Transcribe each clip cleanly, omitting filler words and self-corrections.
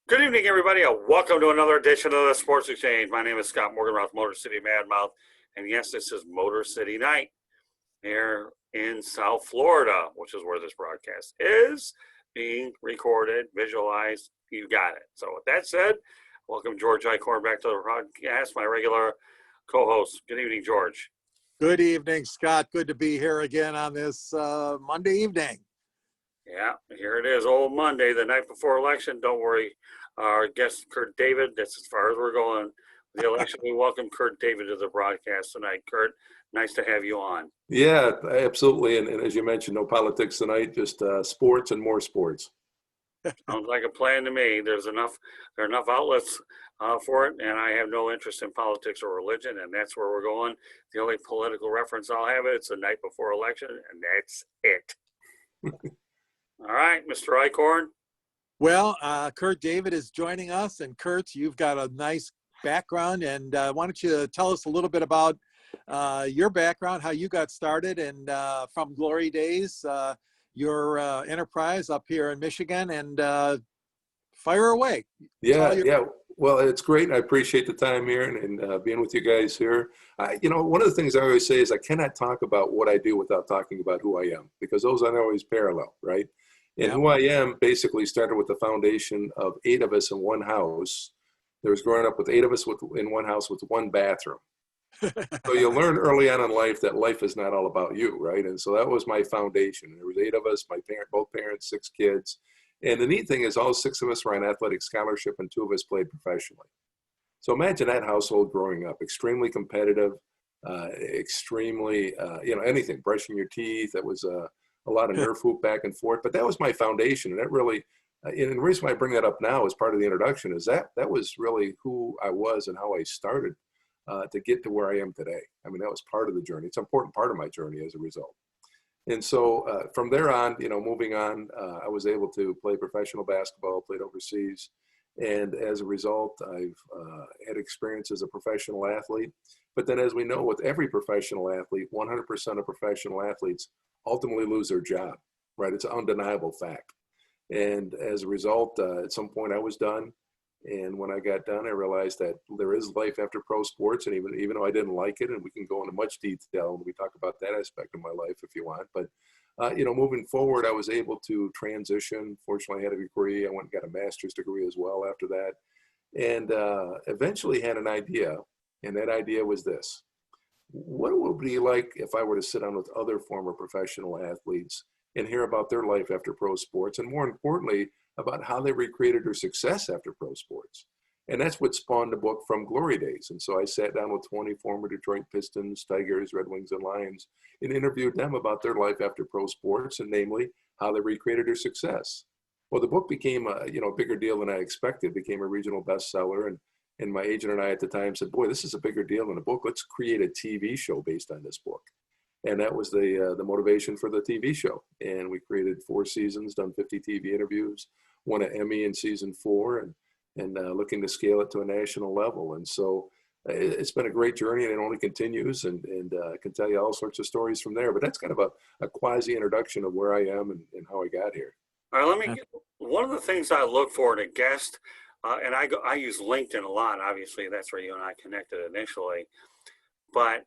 Good evening, everybody, and welcome to another edition of the Sports Exchange. My name is Scott Morganroth, Motor City Madmouth, and yes, this is Motor City Night here in South Florida, which is where this broadcast is being recorded, visualized. You got it. So with that said, welcome George Eichorn back to the broadcast, my regular co-host. Good evening, George. Good evening, Scott. Good to be here again on this Monday evening. Yeah, here it is, old Monday, the night before election. Don't worry, our guest, Kurt David, that's as far as we're going. The election, we welcome Kurt David to the broadcast tonight. Kurt, nice to have you on. Yeah, absolutely. And as you mentioned, no politics tonight, just sports and more sports. Sounds like a plan to me. There are enough outlets for it, and I have no interest in politics or religion, and that's where we're going. The only political reference I'll have, it's the night before election, and that's it. All right, Mr. Eichorn. Well, Kurt David is joining us, and Kurt, you've got a nice background, and why don't you tell us a little bit about your background, how you got started, and from Glory Days, your enterprise up here in Michigan, and fire away. Yeah. Well, it's great. I appreciate the time here and being with you guys here. One of the things I always say is I cannot talk about what I do without talking about who I am, because those aren't always parallel, right? And who I am basically started with the foundation of 8 of us in one house. There was growing up with 8 of us in one house with one bathroom. So you learn early on in life that life is not all about you, right? And so that was my foundation. There was 8 of us, both parents, 6 kids. And the neat thing is all 6 of us were on athletic scholarship and 2 of us played professionally. So imagine that household growing up, extremely competitive, extremely, anything, brushing your teeth. That was a lot of nerf hoop back and forth, but that was my foundation. And that really, and the reason why I bring that up now as part of the introduction is that was really who I was and how I started to get to where I am today. I mean, that was part of the journey. It's an important part of my journey as a result. And so from there on, moving on, I was able to play professional basketball, played overseas. And as a result, I've had experience as a professional athlete. But then as we know, with every professional athlete, 100% of professional athletes ultimately lose their job, right? It's an undeniable fact. And as a result, at some point I was done. And when I got done, I realized that there is life after pro sports. And even though I didn't like it, and we can go into much detail when we talk about that aspect of my life if you want. But, moving forward, I was able to transition. Fortunately, I had a degree. I went and got a master's degree as well after that. And eventually had an idea. And that idea was this. What would it be like if I were to sit down with other former professional athletes and hear about their life after pro sports, and more importantly, about how they recreated their success after pro sports? And that's what spawned the book From Glory Days. And so I sat down with 20 former Detroit Pistons, Tigers, Red Wings, and Lions and interviewed them about their life after pro sports, and namely how they recreated their success. Well, the book became a bigger deal than I expected. It became a regional bestseller, and my agent and I at the time said, boy, this is a bigger deal than a book. Let's create a TV show based on this book. And that was the motivation for the TV show. And we created 4 seasons, done 50 TV interviews, won an Emmy in season 4, and looking to scale it to a national level. And so it's been a great journey, and it only continues, and I can tell you all sorts of stories from there. But that's kind of a quasi introduction of where I am and how I got here. All right, one of the things I look for in a guest, and I use LinkedIn a lot. Obviously, that's where you and I connected initially. But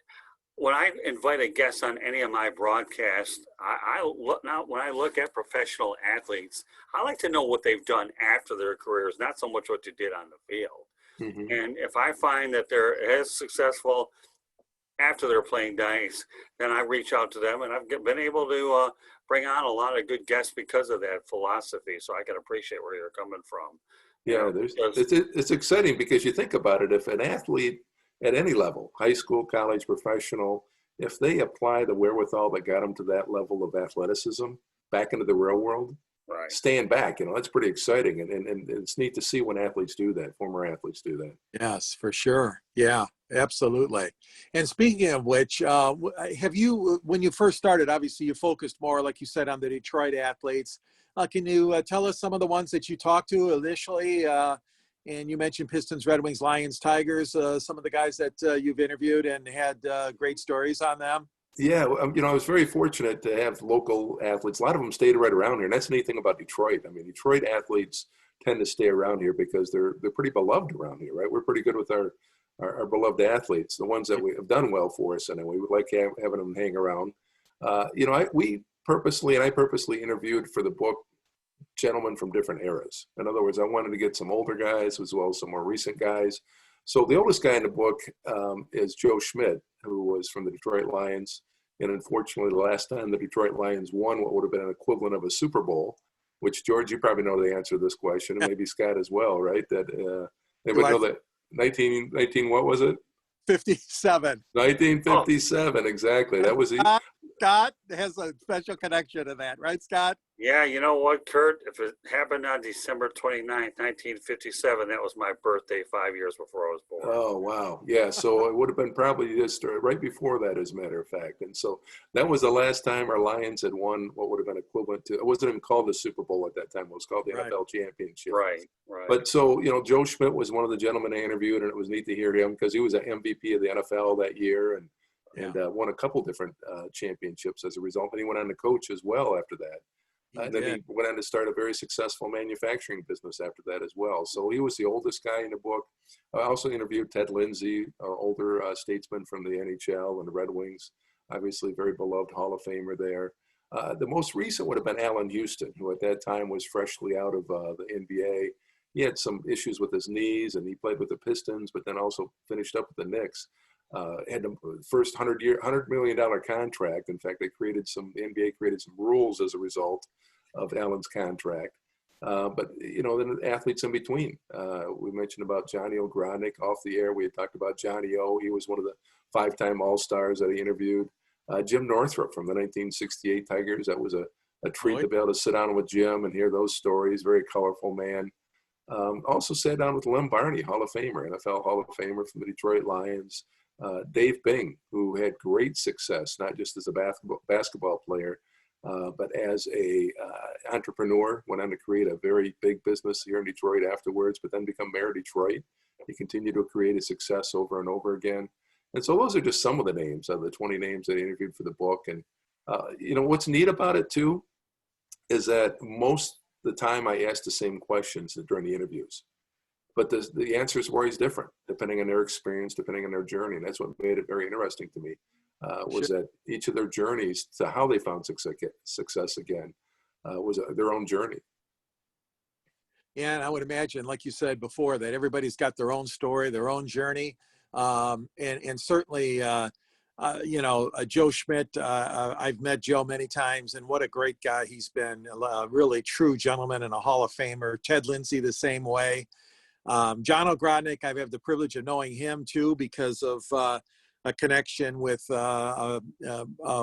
when I invite a guest on any of my broadcasts, when I look at professional athletes, I like to know what they've done after their careers, not so much what you did on the field. Mm-hmm. And if I find that they're as successful after they're playing dice, then I reach out to them, and I've been able to bring on a lot of good guests because of that philosophy. So I can appreciate where you're coming from. Yeah, it's exciting because you think about it. If an athlete at any level, high school, college, professional, if they apply the wherewithal that got them to that level of athleticism back into the real world, right, staying back, that's pretty exciting. And it's neat to see when athletes do that, former athletes do that. Yes, for sure. Yeah, absolutely. And speaking of which, have you, when you first started, obviously you focused more, like you said, on the Detroit athletes. Can you tell us some of the ones that you talked to initially? And you mentioned Pistons, Red Wings, Lions, Tigers, some of the guys that you've interviewed and had great stories on them. Yeah, I was very fortunate to have local athletes. A lot of them stayed right around here, and that's the neat thing about Detroit. I mean, Detroit athletes tend to stay around here because they're pretty beloved around here, right? We're pretty good with our beloved athletes, the ones that we have done well for us, and we would like having them hang around. I purposely interviewed for the book gentlemen from different eras. In other words, I wanted to get some older guys as well as some more recent guys. So the oldest guy in the book is Joe Schmidt, who was from the Detroit Lions. And unfortunately, the last time the Detroit Lions won what would have been an equivalent of a Super Bowl, which, George, you probably know the answer to this question, and maybe Scott as well, right? That anybody know that 19, what was it? 57. 1957, exactly. That was Scott has a special connection to that, right, Scott? Yeah, you know what, Kurt? If it happened on December 29th, 1957, that was my birthday 5 years before I was born. Oh, wow. Yeah, so it would have been probably just right before that, as a matter of fact. And so that was the last time our Lions had won what would have been equivalent to, it wasn't even called the Super Bowl at that time. It was called the NFL Championship. Right. But so, Joe Schmidt was one of the gentlemen I interviewed, and it was neat to hear him because he was an MVP of the NFL that year and won a couple different championships as a result. And he went on to coach as well after that. And then he went on to start a very successful manufacturing business after that as well. So he was the oldest guy in the book. I also interviewed Ted Lindsay, older statesman from the NHL and the Red Wings, obviously very beloved Hall of Famer there. The most recent would have been Allen Houston, who at that time was freshly out of the NBA. He had some issues with his knees, and he played with the Pistons, but then also finished up with the Knicks. Had the first $100 million contract. In fact, the NBA created some rules as a result of Allen's contract. But then the athletes in between. We mentioned about Johnny Ogrodnik off the air. We had talked about Johnny O. He was one of the 5-time All-Stars that he interviewed. Jim Northrup from the 1968 Tigers. That was a treat to be able to sit down with Jim and hear those stories. Very colorful man. Also sat down with Lem Barney, Hall of Famer, NFL Hall of Famer from the Detroit Lions. Dave Bing, who had great success, not just as a basketball player, but as a entrepreneur, went on to create a very big business here in Detroit afterwards, but then become mayor of Detroit. He continued to create a success over and over again. And so those are just some of the names of the 20 names that I interviewed for the book. And, what's neat about it too, is that most of the time I asked the same questions during the interviews. But the answers were always different, depending on their experience, depending on their journey. And that's what made it very interesting to me, was that each of their journeys to how they found success again was their own journey. Yeah, and I would imagine, like you said before, that everybody's got their own story, their own journey. And certainly, Joe Schmidt, I've met Joe many times, and what a great guy he's been, a really true gentleman and a Hall of Famer. Ted Lindsay, the same way. John Ogrodnik, I have the privilege of knowing him too because of a connection with a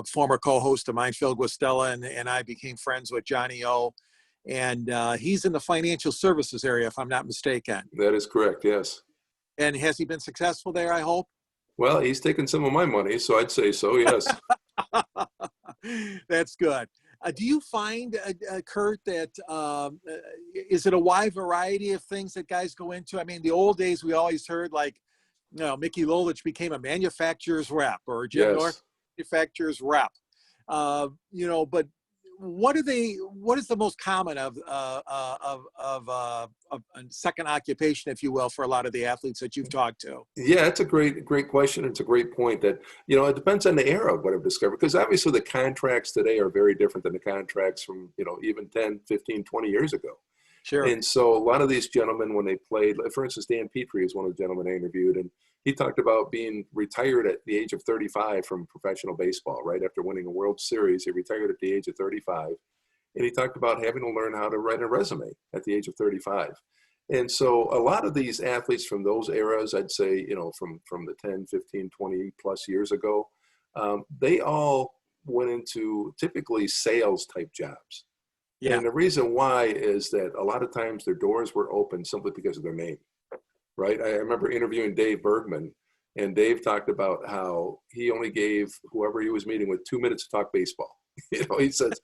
former co-host of mine, Phil Guastella, and I became friends with Johnny O. And he's in the financial services area, if I'm not mistaken. That is correct, yes. And has he been successful there, I hope? Well, he's taken some of my money, so I'd say so, yes. That's good. Do you find, Kurt, that is it a wide variety of things that guys go into? I mean, the old days, we always heard Mickey Lolich became a manufacturer's rep, or Jim North manufacturer's rep. But what is the most common of a second occupation, if you will, for a lot of the athletes that you've talked to? Yeah, it's a great question. It's a great point that, it depends on the era of what I've discovered, because obviously the contracts today are very different than the contracts from, even 10, 15, 20 years ago. Sure. And so a lot of these gentlemen, when they played, for instance, Dan Petrie is one of the gentlemen I interviewed, and he talked about being retired at the age of 35 from professional baseball, right? After winning a World Series, he retired at the age of 35. And he talked about having to learn how to write a resume at the age of 35. And so a lot of these athletes from those eras, I'd say, from the 10, 15, 20 plus years ago, they all went into typically sales type jobs. Yeah. And the reason why is that a lot of times their doors were open simply because of their name, right? I remember interviewing Dave Bergman, and Dave talked about how he only gave whoever he was meeting with 2 minutes to talk baseball. He says,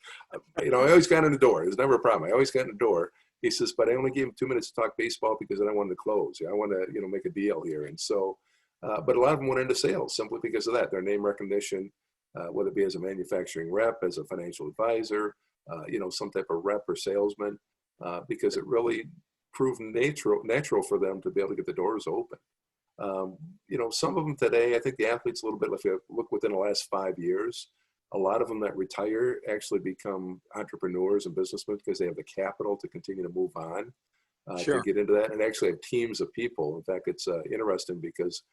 I always got in the door. It was never a problem. I always got in the door. He says, but I only gave him 2 minutes to talk baseball because then I wanted to close. I wanted to, make a deal here. And so, but a lot of them went into sales simply because of that, their name recognition, whether it be as a manufacturing rep, as a financial advisor, some type of rep or salesman, because it really proved natural for them to be able to get the doors open. Some of them today, I think the athletes a little bit, if you look within the last 5 years, a lot of them that retire actually become entrepreneurs and businessmen because they have the capital to continue to move on, to Sure. get into that, and actually have teams of people. In fact, it's interesting because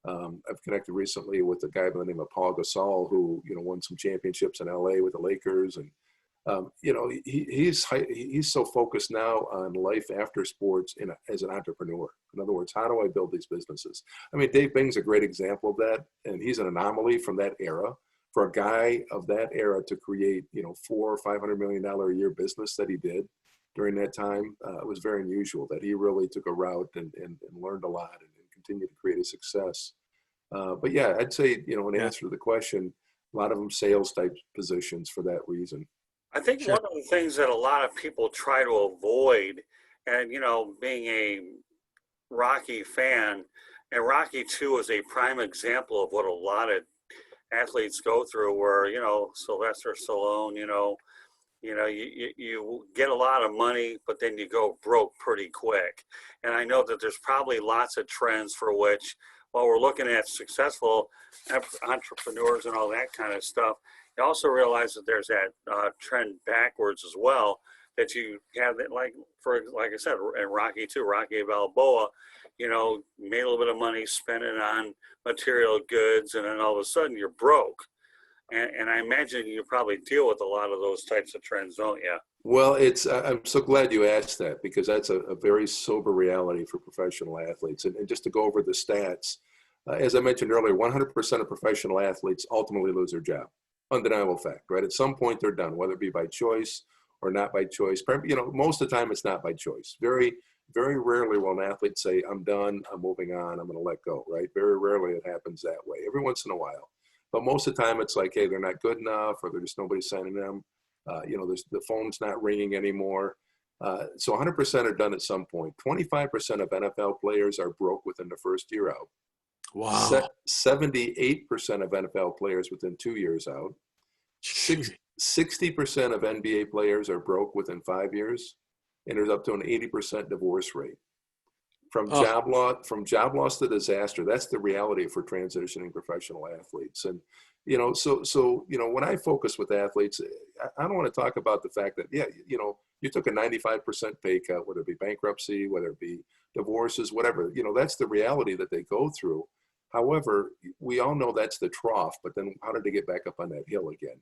I've connected recently with a guy by the name of Paul Gasol, who won some championships in LA with the Lakers, and he's so focused now on life after sports as an entrepreneur. In other words, how do I build these businesses? I mean, Dave Bing's a great example of that, and he's an anomaly from that era. For a guy of that era to create, $400 or $500 million a year business that he did during that time, it was very unusual that he really took a route and learned a lot and continued to create a success. But yeah, I'd say, in answer to the question, a lot of them sales type positions for that reason. I think one of the things that a lot of people try to avoid, and being a Rocky fan, and Rocky 2 is a prime example of what a lot of athletes go through, where Sylvester Stallone, you get a lot of money, but then you go broke pretty quick. And I know that there's probably lots of trends for which, while we're looking at successful entrepreneurs and all that kind of stuff, you also realize that there's that trend backwards as well, that you have that, like I said, in Rocky 2, Rocky Balboa, made a little bit of money, spent it on material goods, and then all of a sudden you're broke. And I imagine you probably deal with a lot of those types of trends, don't you? Well, I'm so glad you asked that, because that's a very sober reality for professional athletes. And just to go over the stats, as I mentioned earlier, 100% of professional athletes ultimately lose their job. Undeniable fact, right? At some point they're done, whether it be by choice or not by choice. Most of the time it's not by choice. Very, very rarely will an athlete say, I'm done, I'm moving on, I'm going to let go, right? Very rarely it happens that way. Every once in a while. But most of the time it's like, hey, they're not good enough, or there's nobody signing them. The phone's not ringing anymore. So 100% are done at some point. 25% of NFL players are broke within the first year out. Wow. 78% of NFL players within 2 years out. 60% of NBA players are broke within 5 years, and there's up to an 80% divorce rate. From job loss to disaster, that's the reality for transitioning professional athletes. And when I focus with athletes, I don't want to talk about the fact that you took a 95% pay cut, whether it be bankruptcy, whether it be divorces, whatever. That's the reality that they go through. However, we all know that's the trough, but then how did they get back up on that hill again?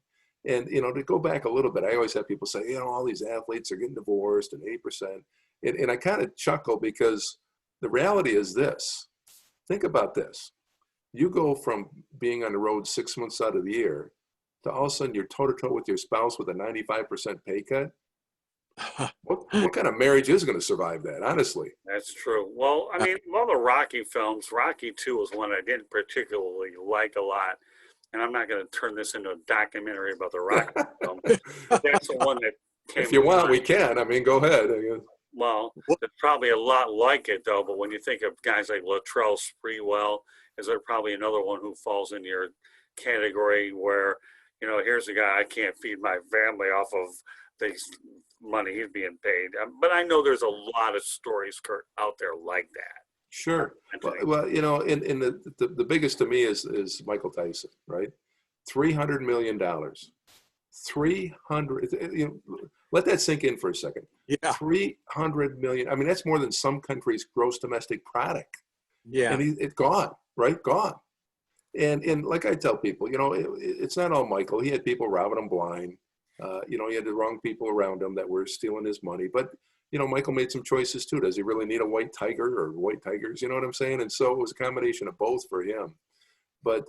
And, to go back a little bit, I always have people say, all these athletes are getting divorced and 8%. And I kind of chuckle, because the reality is this. Think about this. You go from being on the road 6 months out of the year to all of a sudden you're toe-to-toe with your spouse with a 95% pay cut. What kind of marriage is going to survive that, honestly? That's true. Well, I mean, all the Rocky films, Rocky 2 was one I didn't particularly like a lot. And I'm not going to turn this into a documentary about the Rocky film. But that's the one that came. If you want, we can. I mean, go ahead. Well, there's probably a lot like it, though. But when you think of guys like Latrell Sprewell, is there probably another one who falls in your category where, here's a guy, I can't feed my family off of the money he's being paid. But I know there's a lot of stories, Kurt, out there like that. Sure. Well, and the biggest to me is Michael Tyson, right? $300 million. 300. Let that sink in for a second. Yeah. 300 million. I mean, that's more than some countries' gross domestic product. Yeah. And it's gone, right? Gone. And like I tell people, it's not all Michael. He had people robbing him blind. He had the wrong people around him that were stealing his money. But Michael made some choices too. Does he really need a white tiger or white tigers? You know what I'm saying? And so it was a combination of both for him. But,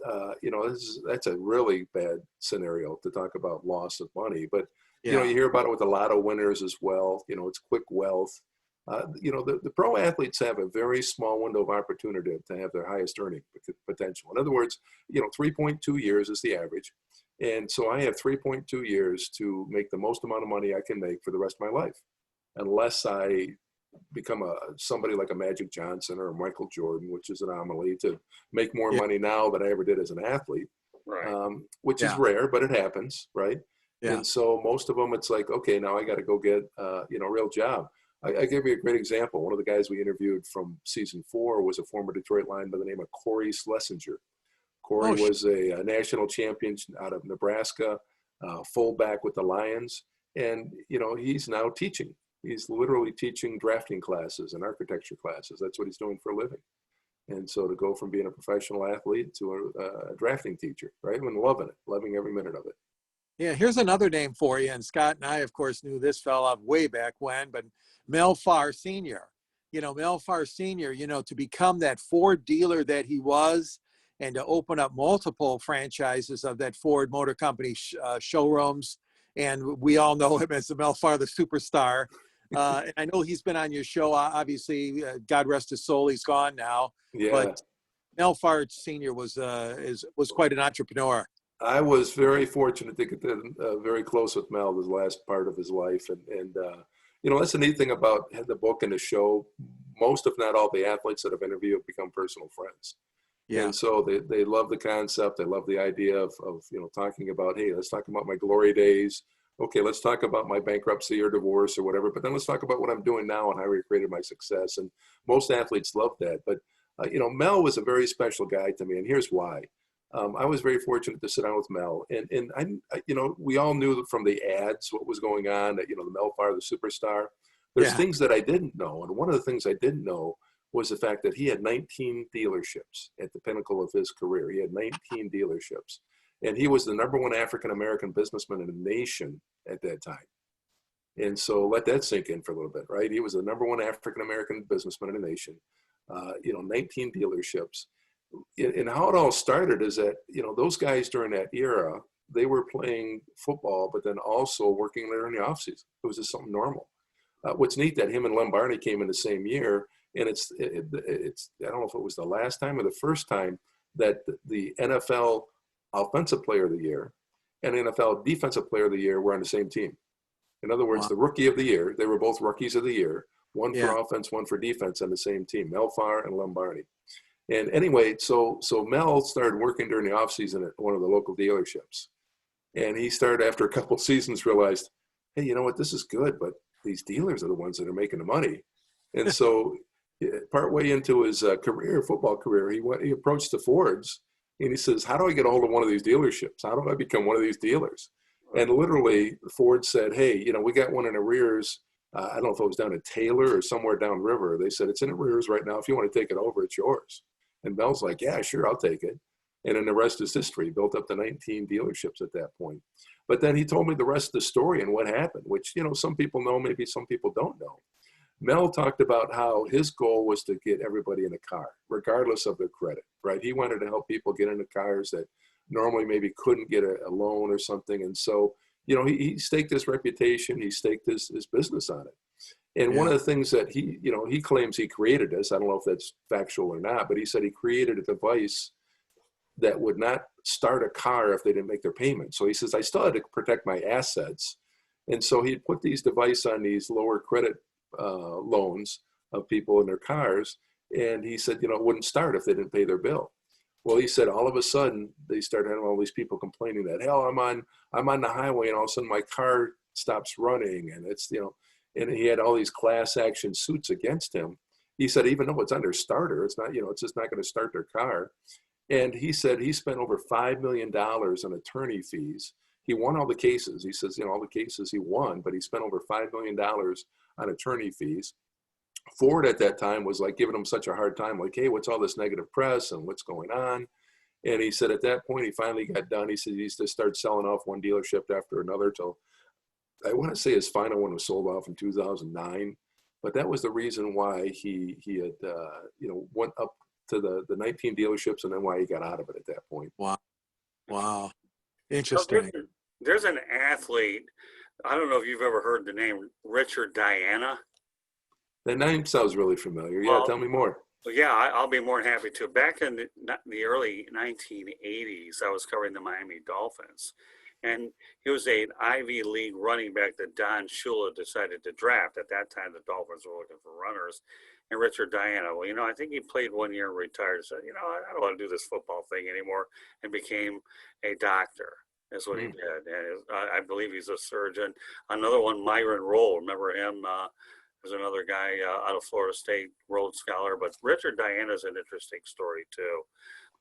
that's a really bad scenario to talk about loss of money. But, you hear about it with a lot of winners as well. It's quick wealth. The pro athletes have a very small window of opportunity to have their highest earning potential. In other words, 3.2 years is the average. And so I have 3.2 years to make the most amount of money I can make for the rest of my life, unless I become somebody like a Magic Johnson or a Michael Jordan, which is an anomaly, to make more money now than I ever did as an athlete, right. Which is rare, but it happens, right? Yeah. And so most of them, it's like, okay, now I got to go get a real job. I give you a great example. One of the guys we interviewed from season 4 was a former Detroit lineman by the name of Corey Schlesinger. Corey Oh, was a national champion out of Nebraska, fullback with the Lions. And, he's now teaching. He's literally teaching drafting classes and architecture classes. That's what he's doing for a living. And so to go from being a professional athlete to a drafting teacher, right? And loving it, loving every minute of it. yeah, here's another name for you. And Scott and I, of course, knew this fella way back when, but Mel Farr Sr. Mel Farr Sr., to become that Ford dealer that he was and to open up multiple franchises of that Ford Motor Company showrooms. And we all know him as the Mel Farr, the superstar. And I know he's been on your show, obviously, God rest his soul, he's gone now. Yeah. But Mel Farr Sr. was quite an entrepreneur. I was very fortunate to get very close with Mel this last part of his life. And that's the neat thing about the book and the show. Most, if not all, the athletes that I've interviewed have become personal friends. Yeah. And so they love the concept. They love the idea of talking about, hey, let's talk about my glory days. Okay, let's talk about my bankruptcy or divorce or whatever. But then let's talk about what I'm doing now and how I created my success. And most athletes love that. But, Mel was a very special guy to me. And here's why. I was very fortunate to sit down with Mel, and I we all knew from the ads what was going on, that, the Mel Farr, the superstar. There's things that I didn't know. And one of the things I didn't know was the fact that he had 19 dealerships at the pinnacle of his career. He had 19 dealerships, and he was the '1 African-American businessman in the nation at that time. And so let that sink in for a little bit, right? He was the #1 African-American businessman in the nation, 19 dealerships. And how it all started is that, those guys during that era, they were playing football, but then also working there in the offseason. It was just something normal. What's neat that him and Lombardi came in the same year, and it's I don't know if it was the last time or the first time that the NFL Offensive Player of the Year and NFL Defensive Player of the Year were on the same team. In other words, the Rookie of the Year, they were both Rookies of the Year, one for offense, one for defense on the same team, Mel Farr and Lombardi. And anyway, so Mel started working during the offseason at one of the local dealerships. And he started, after a couple of seasons, realized, hey, you know what, this is good, but these dealers are the ones that are making the money. And so partway into his football career, he approached the Fords and he says, how do I get a hold of one of these dealerships? How do I become one of these dealers? And literally Ford said, hey, we got one in arrears. I don't know if it was down at Taylor or somewhere downriver. They said, it's in arrears right now. If you want to take it over, it's yours. And Mel's like, yeah, sure, I'll take it. And then the rest is history. He built up to 19 dealerships at that point. But then he told me the rest of the story and what happened, which, some people know, maybe some people don't know. Mel talked about how his goal was to get everybody in a car, regardless of their credit, right? He wanted to help people get into cars that normally maybe couldn't get a loan or something. And so, he staked his reputation, he staked his business on it. And one of the things that he claims he created this, I don't know if that's factual or not, but he said he created a device that would not start a car if they didn't make their payment. So he says, I still had to protect my assets. And so he put these devices on these lower credit loans of people in their cars. And he said, it wouldn't start if they didn't pay their bill. Well, he said, all of a sudden they started having all these people complaining that, hell, I'm on the highway and all of a sudden my car stops running. And it's, and he had all these class action suits against him. He said, even though it's under starter, it's not, it's just not going to start their car. And he said he spent over $5 million on attorney fees. He won all the cases. He says, all the cases he won, but he spent over $5 million on attorney fees. Ford at that time was like giving him such a hard time, like, hey, what's all this negative press and what's going on? And he said at that point, he finally got done. He said he used to start selling off one dealership after another till, I want to say his final one was sold off in 2009. But that was the reason why he had, went up to the 19 dealerships and then why he got out of it at that point. Wow. Interesting. So there's an athlete, I don't know if you've ever heard the name Richard Diana. That name sounds really familiar. Yeah, tell me more. Yeah, I'll be more than happy to. Back in the early 1980s, I was covering the Miami Dolphins. And he was an Ivy League running back that Don Shula decided to draft. At that time, the Dolphins were looking for runners. And Richard Diana, well, I think he played 1 year and retired. Said, I don't want to do this football thing anymore, and became a doctor. That's what he did. And I believe he's a surgeon. Another one, Myron Rolle. Remember him? There's another guy out of Florida State, Rhodes Scholar. But Richard Diana is an interesting story too.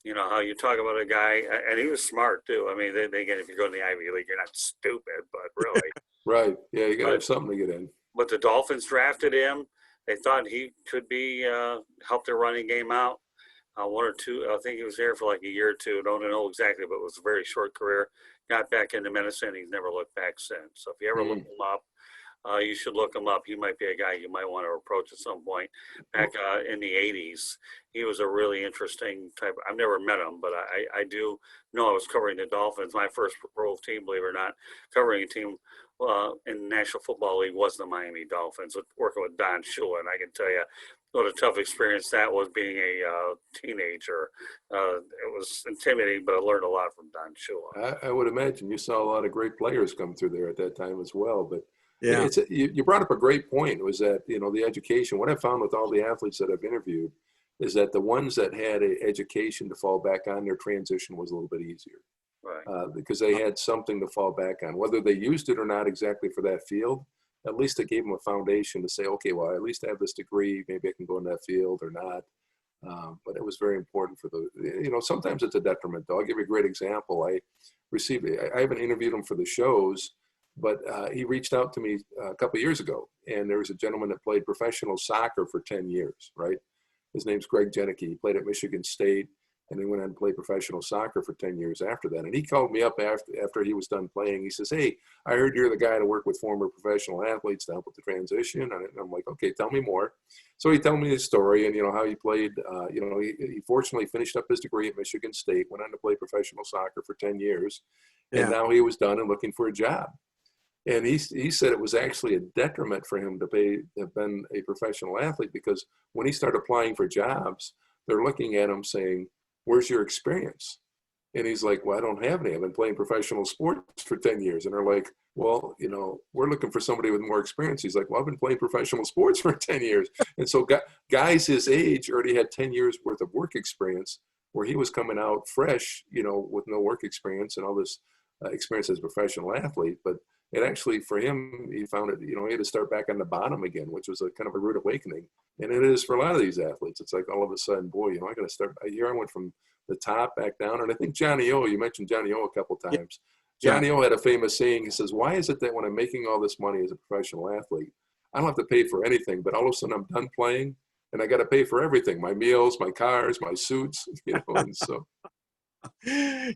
You know how you talk about a guy, and he was smart too. I mean, they get if you go to the Ivy League, you're not stupid, but really. Right. Yeah, you got to But have something to get in. but the Dolphins drafted him. They thought he could be help their running game out. One or two, I think he was there for like a year or two. Don't know exactly, but it was a very short career. Got back into medicine. He's never looked back since. So if you ever look him up, you should look him up. He might be a guy you might want to approach at some point. Back in the 80s, he was a really interesting type. I've never met him, but I do know I was covering the Dolphins. My first pro team, believe it or not, covering a team in the National Football League was the Miami Dolphins, working with Don Shula. And I can tell you what a tough experience that was being a teenager. It was intimidating, but I learned a lot from Don Shula. I would imagine you saw a lot of great players come through there at that time as well. But Yeah. you brought up a great point, was that, you know, the education. What I found with all the athletes that I've interviewed is that the ones that had an education to fall back on, their transition was a little bit easier. Right. Because they had something to fall back on. Whether they used it or not exactly for that field, at least it gave them a foundation to say, okay, well, at least I have this degree. Maybe I can go in that field or not. But it was very important for you know, sometimes it's a detriment, though. I'll give you a great example. I haven't interviewed him for the shows, but he reached out to me a couple of years ago. And there was a gentleman that played professional soccer for 10 years, right? His name's Greg Jenneke. He played at Michigan State. And he went on to play professional soccer for 10 years after that. And he called me up after he was done playing. He says, hey, I heard you're the guy to work with former professional athletes to help with the transition. And I'm like, okay, tell me more. So he told me his story and, you know, how he played. You know, he fortunately finished up his degree at Michigan State, went on to play professional soccer for 10 years. And now he was done and looking for a job. And he said it was actually a detriment for him to have been a professional athlete, because when he started applying for jobs, they're looking at him saying, where's your experience? And he's like, well, I don't have any. I've been playing professional sports for 10 years. And they're like, well, you know, we're looking for somebody with more experience. He's like, well, I've been playing professional sports for 10 years. And so guys his age already had 10 years worth of work experience, where he was coming out fresh, you know, with no work experience and all this experience as a professional athlete. But it actually, for him, he found it, you know, he had to start back on the bottom again, which was a kind of a rude awakening. And it is for a lot of these athletes. It's like all of a sudden, boy, you know, I got to start. Here I went from the top back down. And I think Johnny O, you mentioned Johnny O a couple times. Yeah. Johnny O had a famous saying. He says, why is it that when I'm making all this money as a professional athlete, I don't have to pay for anything, but all of a sudden I'm done playing and I got to pay for everything, my meals, my cars, my suits, you know, and so.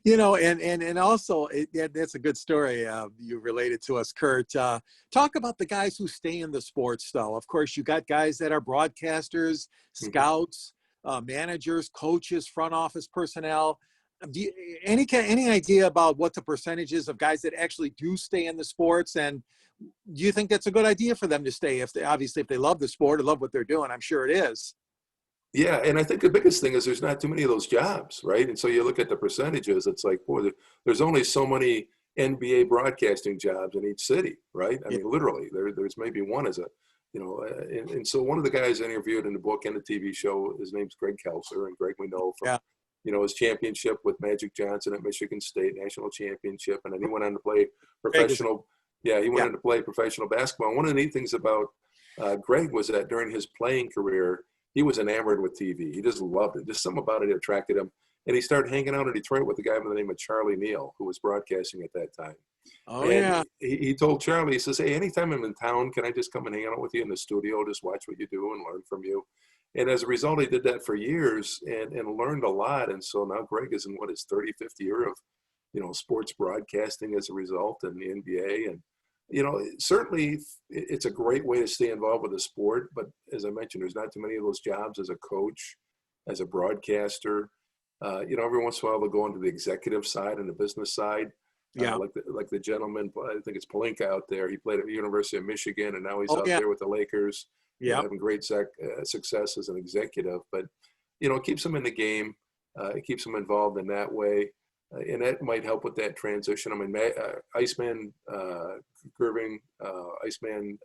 You know, and also that's a good story you related to us, Kurt. Talk about the guys who stay in the sports, though. Of course, you got guys that are broadcasters, scouts, managers, coaches, front office personnel. Any idea about what the percentage is of guys that actually do stay in the sports? And do you think that's a good idea for them to stay? If they love the sport or love what they're doing, I'm sure it is. Yeah, and I think the biggest thing is there's not too many of those jobs, right? And so you look at the percentages, it's like, boy, there's only so many NBA broadcasting jobs in each city, right? I mean, literally, there's maybe one as a, you know, and so one of the guys I interviewed in the book and the TV show, his name's Greg Kelser, and Greg we know from, you know, his championship with Magic Johnson at Michigan State, national championship, and then he went on to play professional. Yeah, he went on to play professional basketball. And one of the neat things about Greg was that during his playing career, he was enamored with TV. He just loved it. Just something about it attracted him. And he started hanging out in Detroit with a guy by the name of Charlie Neal, who was broadcasting at that time. Oh, and yeah. He told Charlie, he says, hey, anytime I'm in town, can I just come and hang out with you in the studio, just watch what you do and learn from you? And as a result, he did that for years and learned a lot. And so now Greg is in his 35th year of, you know, sports broadcasting as a result in the NBA. And, you know, certainly it's a great way to stay involved with the sport. But as I mentioned, there's not too many of those jobs as a coach, as a broadcaster. You know, every once in a while they'll go into the executive side and the business side. Yeah. Like the gentleman, I think it's Palinka out there. He played at the University of Michigan, and now he's out there with the Lakers. Yeah, having great success as an executive. But, you know, it keeps him in the game. It keeps him involved in that way. And that might help with that transition. I mean, Iceman Gervin, Iceman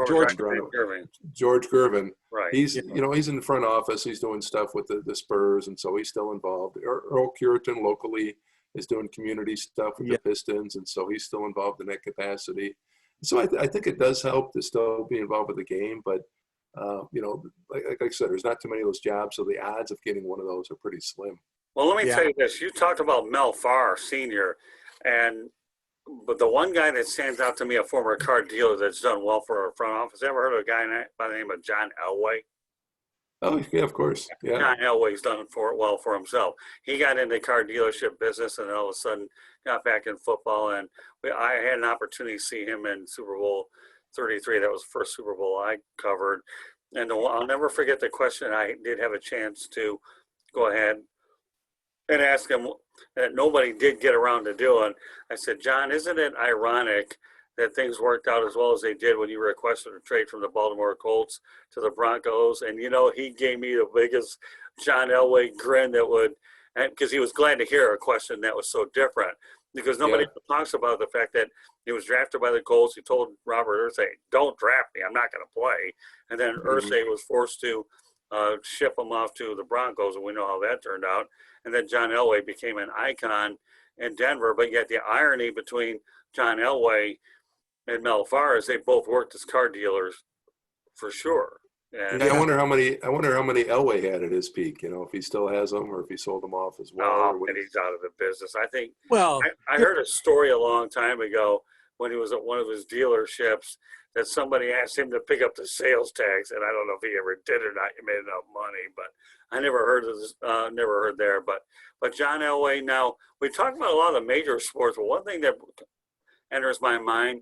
George Gervin. Right. He's, you know, he's in the front office. He's doing stuff with the Spurs, and so he's still involved. Earl Cureton locally is doing community stuff with the Pistons, and so he's still involved in that capacity. So I think it does help to still be involved with the game, but you know, like I said, there's not too many of those jobs, so the odds of getting one of those are pretty slim. Well, let me Yeah. tell you this. You talked about Mel Farr Sr., and but the one guy that stands out to me, a former car dealer that's done well for our front office. Ever heard of a guy by the name of John Elway? Oh, yeah, of course. Yeah. John Elway's done well for himself. He got into car dealership business and all of a sudden got back in football. And I had an opportunity to see him in Super Bowl 33. That was the first Super Bowl I covered. And I'll never forget the question I did have a chance to go ahead and ask him that nobody did get around to doing. I said, John, isn't it ironic that things worked out as well as they did when you requested a trade from the Baltimore Colts to the Broncos? And, you know, he gave me the biggest John Elway grin that would, because he was glad to hear a question that was so different, because nobody talks about the fact that he was drafted by the Colts. He told Robert Irsay, don't draft me, I'm not going to play. And then Irsay was forced to ship him off to the Broncos, and we know how that turned out. And then John Elway became an icon in Denver. But yet the irony between John Elway and Mel Farr is they both worked as car dealers for sure. And I wonder how many Elway had at his peak, you know, if he still has them or if he sold them off as well. and he's out of the business. I think, Well, I heard a story a long time ago when he was at one of his dealerships that somebody asked him to pick up the sales tax, and I don't know if he ever did or not. He made enough money, but I never heard of this, never heard there. But John Elway. Now we talked about a lot of the major sports, but one thing that enters my mind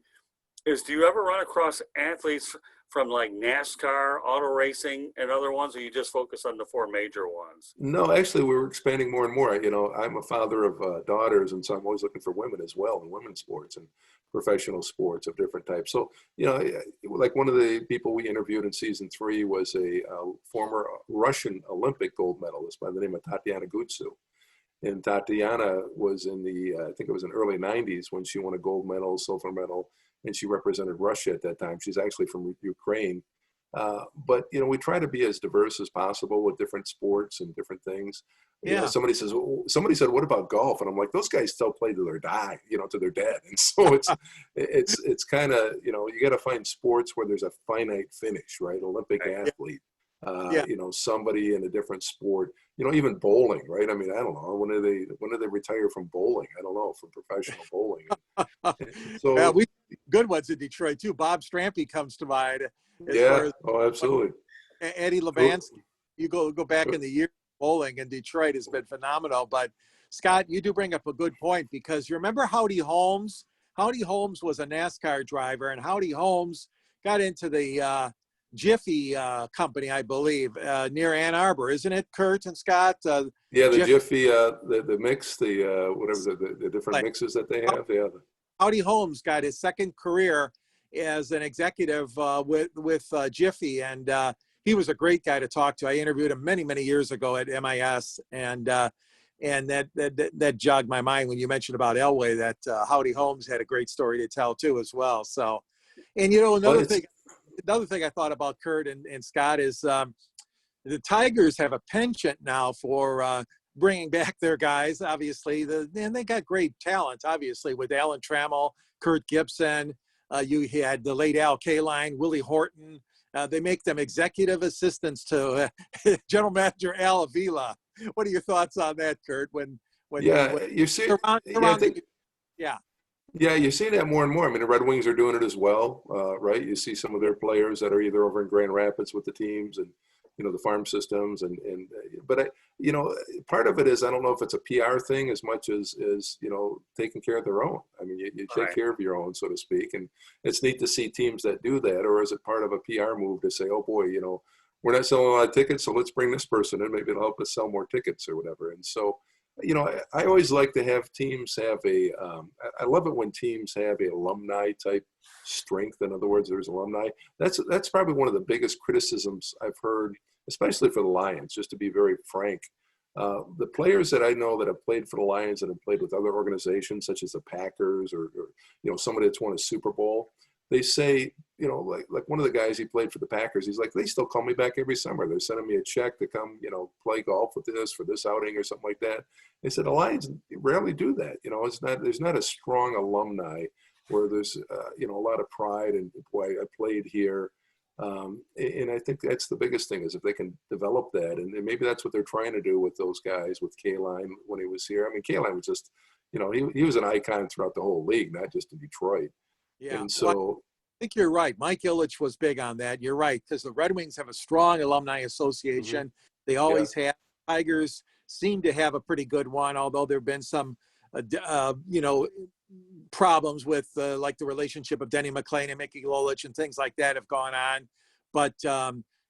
is: do you ever run across athletes from like NASCAR, auto racing, and other ones, or you just focus on the four major ones? No, actually, we're expanding more and more. You know, I'm a father of daughters, and so I'm always looking for women as well in women's sports and professional sports of different types. So, you know, like one of the people we interviewed in season 3 was a former Russian Olympic gold medalist by the name of Tatiana Gutsu. And Tatiana was in the, I think it was in early 90s when she won a gold medal, silver medal, and she represented Russia at that time. She's actually from Ukraine. But, you know, we try to be as diverse as possible with different sports and different things. You know, somebody said, what about golf? And I'm like, those guys still play till they die, you know, till they're dead. And so it's kind of, you know, you got to find sports where there's a finite finish, right? Olympic athlete, you know, somebody in a different sport, you know, even bowling, right? I mean, I don't know. When do they retire from bowling? I don't know, from professional bowling. So we good ones in Detroit too. Bob Strampy comes to mind. Oh, absolutely. Eddie Levansky. You go back in the year, bowling in Detroit has been phenomenal. But Scott, you do bring up a good point, because you remember Howdy Holmes? Howdy Holmes was a NASCAR driver, and Howdy Holmes got into the Jiffy company, I believe, near Ann Arbor, isn't it, Kurt and Scott? The Jiffy, the mix, whatever the different mixes that they have. Yeah. Howdy Holmes got his second career as an executive with Jiffy, and he was a great guy to talk to. I interviewed him many years ago at MIS, and that jogged my mind when you mentioned about Elway, that Howdy Holmes had a great story to tell too as well. So, and you know, another thing I thought about, Kurt and Scott, is the Tigers have a penchant now for bringing back their guys. Obviously, and they got great talent, obviously, with Alan Trammell, Kurt Gibson. You had the late Al Kaline, Willie Horton. They make them executive assistants to General Manager Al Avila. What are your thoughts on that, Kurt? You see, you're seeing that more and more. I mean, the Red Wings are doing it as well, right? You see some of their players that are either over in Grand Rapids with the teams and, you know, the farm systems, but you know, part of it is, I don't know if it's a PR thing as much as you know, taking care of their own. I mean, you take care of your own, so to speak, and it's neat to see teams that do that. Or is it part of a PR move to say, oh boy, you know, we're not selling a lot of tickets, so let's bring this person in, maybe it'll help us sell more tickets or whatever. And so, you know, I always like to have teams have I love it when teams have a alumni type strength. In other words, there's alumni. That's probably one of the biggest criticisms I've heard, especially for the Lions, just to be very frank. The players that I know that have played for the Lions and have played with other organizations, such as the Packers or you know, somebody that's won a Super Bowl, they say, you know, like one of the guys, he played for the Packers. He's like, they still call me back every summer. They're sending me a check to come, you know, play golf with this for this outing or something like that. They said the Lions rarely do that. You know, there's not a strong alumni where there's, you know, a lot of pride and boy, I played here. And I think that's the biggest thing is if they can develop that, and maybe that's what they're trying to do with those guys, with Kaline when he was here. I mean, Kaline was just, you know, he was an icon throughout the whole league, not just in Detroit. Yeah. And Well, so, I think you're right. Mike Ilitch was big on that. You're right, because the Red Wings have a strong alumni association. They always have. Tigers seem to have a pretty good one, although there have been some, you know, problems with like the relationship of Denny McClain and Mickey Lolich and things like that have gone on. But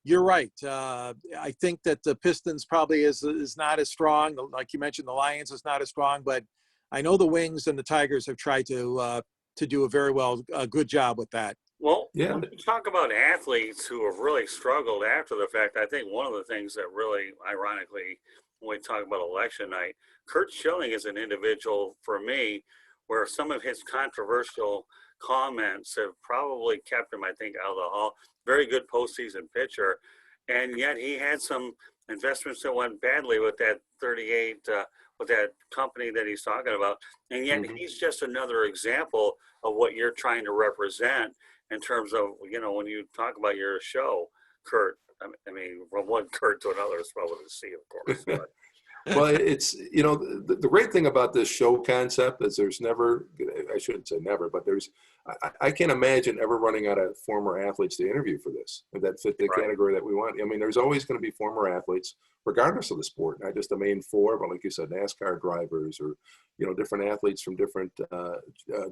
you're right. I think that the Pistons probably is not as strong. Like you mentioned, the Lions is not as strong, but I know the Wings and the Tigers have tried to do a good job with that. Well, yeah, when you talk about athletes who have really struggled after the fact, I think one of the things that really, ironically, when we talk about election night, Kurt Schilling is an individual for me where some of his controversial comments have probably kept him, I think, out of the hall. Very good postseason pitcher. And yet he had some investments that went badly with that 38, with that company that he's talking about. And yet he's just another example of what you're trying to represent in terms of, you know, when you talk about your show, Kurt. I mean, from one Kurt to another is probably the C, of course. But. well, it's, you know, the great thing about this show concept is there's never, I shouldn't say never, but there's, I can't imagine ever running out of former athletes to interview for this that fit the category that we want. I mean, there's always going to be former athletes, regardless of the sport, not just the main four, but like you said, NASCAR drivers or, you know, different athletes from different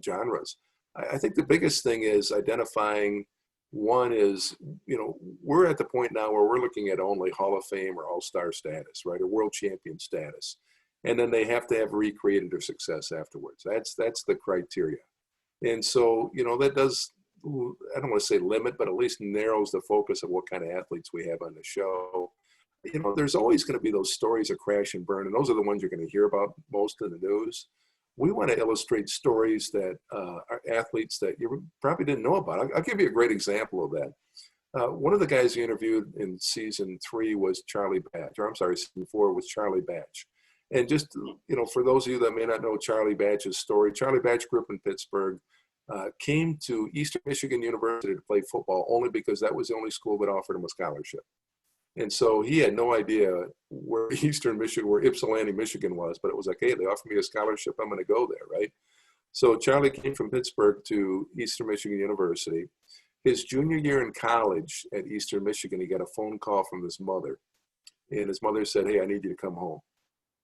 genres. I think the biggest thing is identifying. One is, you know, we're at the point now where we're looking at only Hall of Fame or All-Star status, right, or world champion status. And then they have to have recreated their success afterwards. That's the criteria. And so, you know, that does, I don't want to say limit, but at least narrows the focus of what kind of athletes we have on the show. You know, there's always going to be those stories of crash and burn, and those are the ones you're going to hear about most in the news. We want to illustrate stories that are athletes that you probably didn't know about. I'll give you a great example of that. One of the guys you interviewed in season 3 was Charlie Batch, or I'm sorry, season 4 was Charlie Batch. And just, you know, for those of you that may not know Charlie Batch's story, Charlie Batch grew up in Pittsburgh, came to Eastern Michigan University to play football only because that was the only school that offered him a scholarship. And so he had no idea where Eastern Michigan, where Ypsilanti, Michigan was, but it was like, hey, they offered me a scholarship, I'm going to go there, right? So Charlie came from Pittsburgh to Eastern Michigan University. His junior year in college at Eastern Michigan, he got a phone call from his mother. And his mother said, hey, I need you to come home.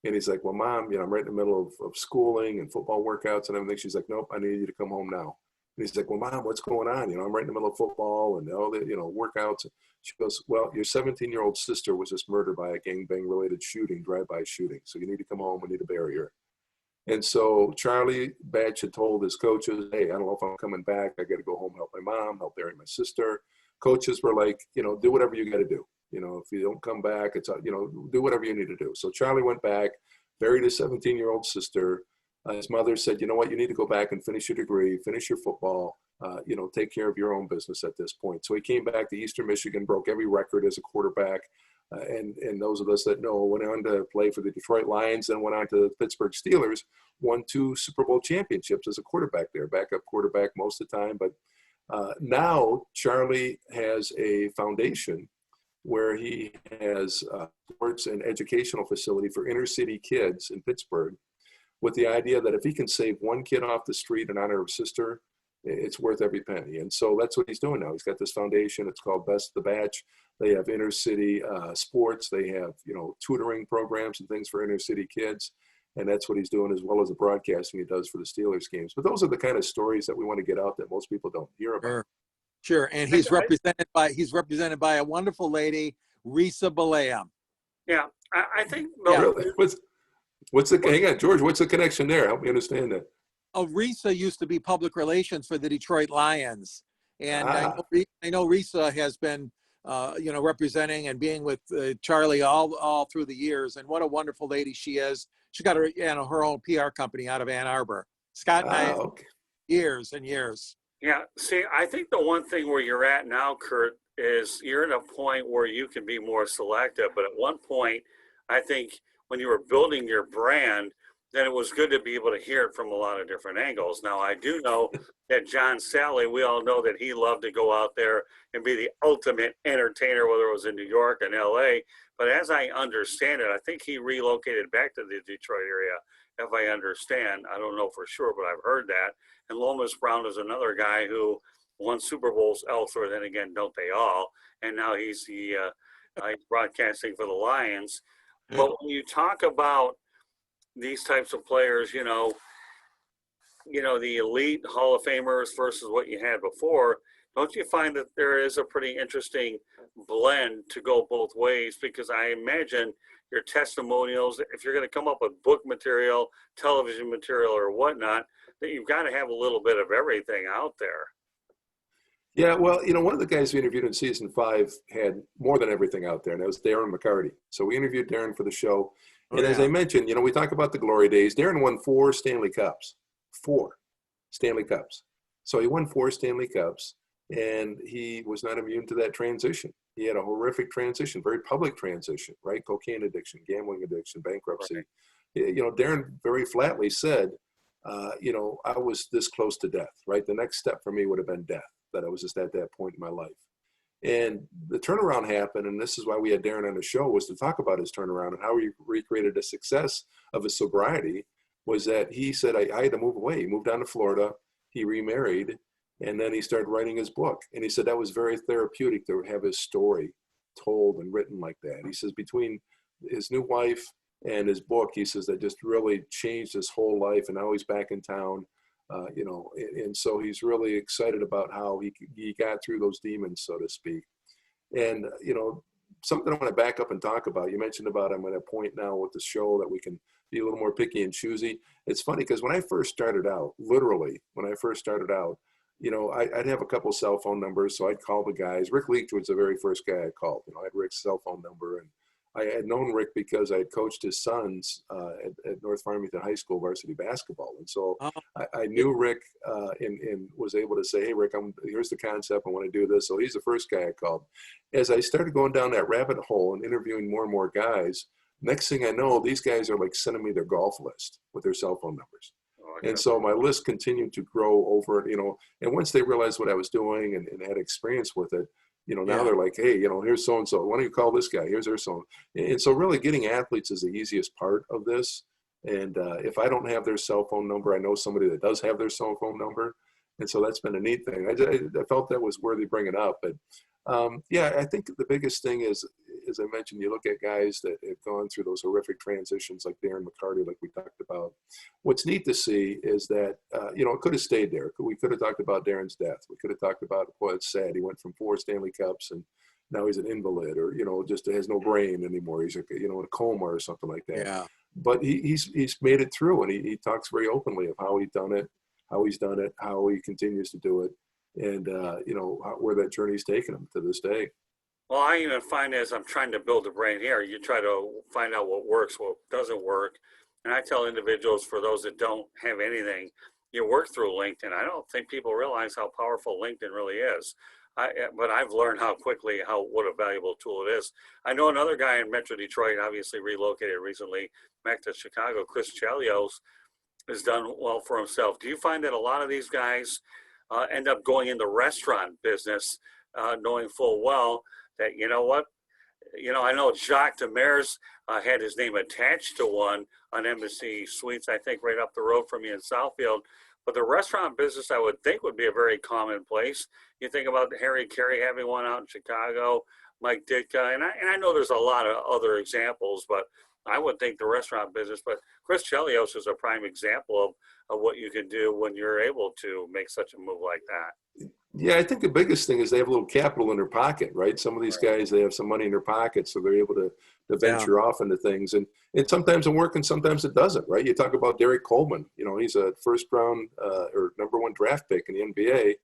And he's like, well, Mom, you know, I'm right in the middle of schooling and football workouts and everything. She's like, nope, I need you to come home now. And he's like, well, Mom, what's going on? You know, I'm right in the middle of football and all the, you know, workouts. She goes, well, your 17-year-old sister was just murdered by a gangbang-related shooting, drive-by shooting. So you need to come home. We need to bury her. And so Charlie Batch had told his coaches, hey, I don't know if I'm coming back. I got to go home, help my mom, help bury my sister. Coaches were like, you know, do whatever you got to do. You know, if you don't come back, it's, you know, do whatever you need to do. So Charlie went back, buried his 17-year-old sister. His mother said, you know what, you need to go back and finish your degree, finish your football, you know, take care of your own business at this point. So he came back to Eastern Michigan, broke every record as a quarterback. And those of us that know, went on to play for the Detroit Lions, then went on to the Pittsburgh Steelers, won 2 Super Bowl championships as a quarterback there, backup quarterback most of the time. But now Charlie has a foundation where he has sports and educational facility for inner city kids in Pittsburgh, with the idea that if he can save one kid off the street in honor of his sister, it's worth every penny. And so that's what he's doing now. He's got this foundation. It's called Best the Batch. They have inner city sports. They have, you know, tutoring programs and things for inner city kids. And that's what he's doing, as well as the broadcasting he does for the Steelers games. But those are the kind of stories that we want to get out that most people don't hear about. Sure. And he's represented by a wonderful lady, Risa Balaam. Yeah, I think. Really? What's the, hang on, George, what's the connection there? Help me understand that. Oh, Risa used to be public relations for the Detroit Lions. And I know Risa has been, you know, representing and being with Charlie all through the years. And what a wonderful lady she is. She got her, you know, her own PR company out of Ann Arbor. Scott and I, years and years. Yeah, see, I think the one thing where you're at now, Kurt, is you're at a point where you can be more selective. But at one point, I think when you were building your brand, then it was good to be able to hear it from a lot of different angles. Now, I do know that John Sally, we all know that he loved to go out there and be the ultimate entertainer, whether it was in New York and LA. But as I understand it, I think he relocated back to the Detroit area, if I understand. I don't know for sure, but I've heard that. And Lomas Brown is another guy who won Super Bowls elsewhere. Then again, don't they all? And now he's broadcasting for the Lions. But when you talk about these types of players, the elite Hall of Famers versus what you had before, don't you find that there is a pretty interesting blend to go both ways? Because I imagine your testimonials, if you're going to come up with book material, television material, or whatnot, that you've got to have a little bit of everything out there. Yeah, well, one of the guys we interviewed in season 5 had more than everything out there, and that was Darren McCarty. So we interviewed Darren for the show. And as I mentioned, we talk about the glory days. Darren won 4 Stanley Cups. 4 Stanley Cups. So he won 4 Stanley Cups, and he was not immune to that transition. He had a horrific transition, very public transition, right? Cocaine addiction, gambling addiction, bankruptcy. Right. Darren very flatly said, I was this close to death, right? The next step for me would have been death, that I was just at that point in my life. And the turnaround happened, and this is why we had Darren on the show, was to talk about his turnaround and how he recreated the success of his sobriety. Was that he said, I had to move away. He moved down to Florida, he remarried, and then he started writing his book. And he said that was very therapeutic to have his story told and written like that. He says between his new wife and his book, he says that just really changed his whole life, and now he's back in town. And so he's really excited about how he got through those demons, so to speak. And, something I want to back up and talk about, you mentioned about I'm at a point now with the show that we can be a little more picky and choosy. It's funny because when I first started out, literally, I'd have a couple cell phone numbers, so I'd call the guys. Rick Leach was the very first guy I called. I had Rick's cell phone number, and I had known Rick because I had coached his sons at North Farmington High School varsity basketball. And so I knew Rick and was able to say, hey, Rick, here's the concept. I want to do this. So he's the first guy I called. As I started going down that rabbit hole and interviewing more and more guys, next thing I know, these guys are like sending me their golf list with their cell phone numbers. And so my list continued to grow over, and once they realized what I was doing and had experience with it, now they're like, hey, here's so-and-so. Why don't you call this guy? Here's their so. And so really getting athletes is the easiest part of this. And if I don't have their cell phone number, I know somebody that does have their cell phone number. And so that's been a neat thing. I felt that was worthy bringing up. But I think the biggest thing is, as I mentioned, you look at guys that have gone through those horrific transitions like Darren McCarty, like we talked about. What's neat to see is that, it could have stayed there. We could have talked about Darren's death. We could have talked about, boy, it's sad. He went from 4 Stanley Cups and now he's an invalid, or, just has no brain anymore. He's, in a coma or something like that. Yeah. But he's made it through, and he talks very openly of how he's done it, how he continues to do it, and, where that journey's taken him to this day. Well, I even find as I'm trying to build a brain here, you try to find out what works, what doesn't work. And I tell individuals, for those that don't have anything, you work through LinkedIn. I don't think people realize how powerful LinkedIn really is. But I've learned what a valuable tool it is. I know another guy in Metro Detroit, obviously relocated recently back to Chicago, Chris Chelios, has done well for himself. Do you find that a lot of these guys end up going in the restaurant business, knowing full well that, I know Jacques Demers had his name attached to one on Embassy Suites, I think right up the road from me in Southfield. But the restaurant business, I would think, would be a very common place. You think about Harry Carey having one out in Chicago, Mike Ditka, and I know there's a lot of other examples, but I would think the restaurant business. But Chris Chelios is a prime example of what you can do when you're able to make such a move like that. Yeah, I think the biggest thing is they have a little capital in their pocket, right? Some of these guys, they have some money in their pocket, so they're able to venture off into things. And sometimes it works and sometimes it doesn't, right? You talk about Derek Coleman. He's a first round or number 1 draft pick in the NBA.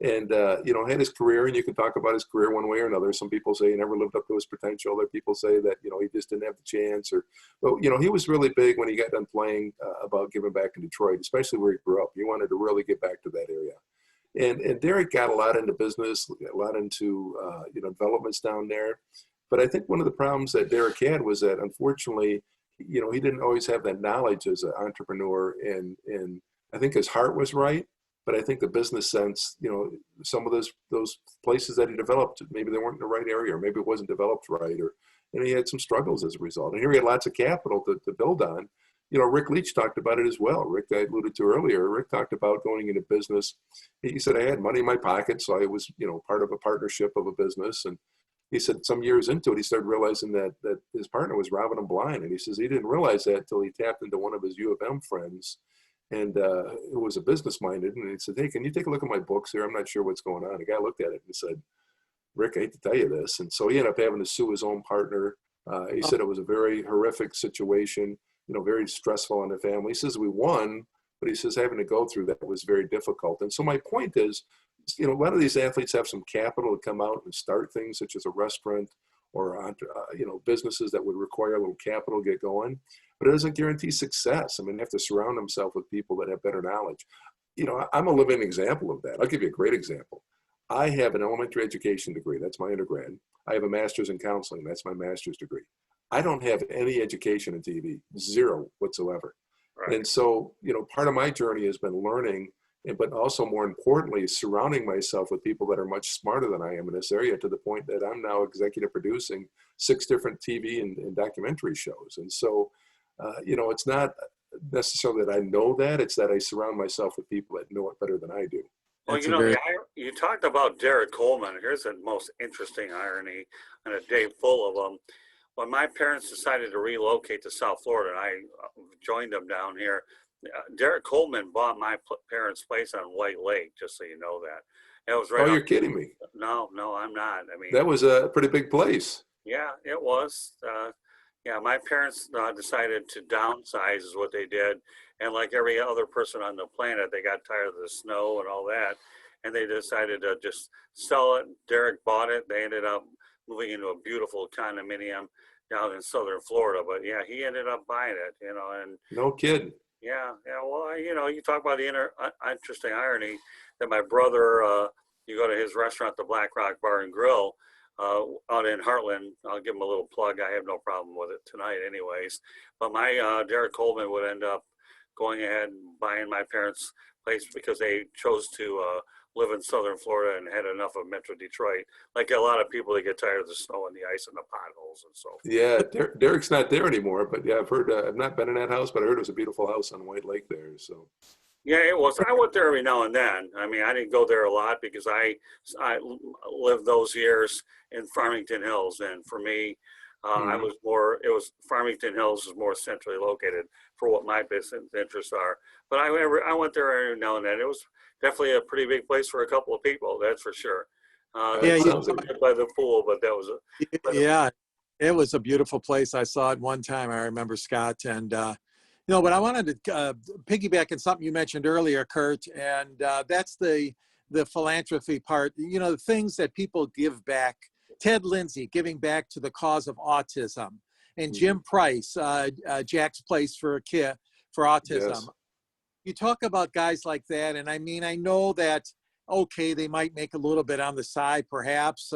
And, had his career, and you can talk about his career one way or another. Some people say he never lived up to his potential. Other people say that, he just didn't have the chance. He was really big when he got done playing about giving back in Detroit, especially where he grew up. He wanted to really get back to that area. And Derek got a lot into business, a lot into, developments down there. But I think one of the problems that Derek had was that, unfortunately, he didn't always have that knowledge as an entrepreneur, and I think his heart was right, but I think the business sense, some of those places that he developed, maybe they weren't in the right area, or maybe it wasn't developed right, and he had some struggles as a result. And here he had lots of capital to build on. Rick Leach talked about it as well. Rick, I alluded to earlier, Rick talked about going into business. He said, I had money in my pocket, so I was, part of a partnership of a business. And he said some years into it, he started realizing that his partner was robbing him blind. And he says he didn't realize that until he tapped into one of his U of M friends, and who was a business-minded. And he said, hey, can you take a look at my books here? I'm not sure what's going on. The guy looked at it and said, Rick, I hate to tell you this. And so he ended up having to sue his own partner. He said it was a very horrific situation, very stressful on the family. He says we won, but he says having to go through that was very difficult. And so my point is, a lot of these athletes have some capital to come out and start things such as a restaurant or, businesses that would require a little capital to get going, but it doesn't guarantee success. I mean, they have to surround themselves with people that have better knowledge. I'm a living example of that. I'll give you a great example. I have an elementary education degree. That's my undergrad. I have a master's in counseling. That's my master's degree. I don't have any education in TV, zero whatsoever. Right. And so, part of my journey has been learning, but also more importantly, surrounding myself with people that are much smarter than I am in this area, to the point that I'm now executive producing 6 different TV and documentary shows. And so, it's not necessarily that I know that, it's that I surround myself with people that know it better than I do. Well, you talked about Derek Coleman. Here's the most interesting irony on a day full of them. When my parents decided to relocate to South Florida, and I joined them down here, Derek Coleman bought my parents' place on White Lake, just so you know that. It was right. Oh, you're kidding me. No, I'm not. I mean, that was a pretty big place. Yeah, it was. My parents decided to downsize is what they did. And like every other person on the planet, they got tired of the snow and all that. And they decided to just sell it. Derek bought it. They ended up moving into a beautiful condominium down in southern Florida. But yeah, he ended up buying it, and no kidding. Yeah. Well, you talk about the interesting irony that my brother, you go to his restaurant, the Black Rock Bar and Grill, out in Heartland. I'll give him a little plug. I have no problem with it tonight anyways. But my Derek Coleman would end up going ahead and buying my parents' place because they chose to live in southern Florida and had enough of Metro Detroit. Like a lot of people, they get tired of the snow and the ice and the potholes and so forth. Yeah, Derek's not there anymore, but yeah, I've heard, I've not been in that house, but I heard it was a beautiful house on White Lake there, so. Yeah, it was. I went there every now and then. I mean, I didn't go there a lot because I lived those years in Farmington Hills, and for me, it was Farmington Hills is more centrally located for what my business interests are. But I went there every now and then. It was definitely a pretty big place for a couple of people, that's for sure. By the pool, but that was it was a beautiful place. I saw it one time. I remember, Scott, and but I wanted to piggyback on something you mentioned earlier, Kurt, and that's the philanthropy part. The things that people give back. Ted Lindsay giving back to the cause of autism, and Jim Price, Jack's Place for autism. Yes. You talk about guys like that, and I mean, I know that, okay, they might make a little bit on the side, perhaps,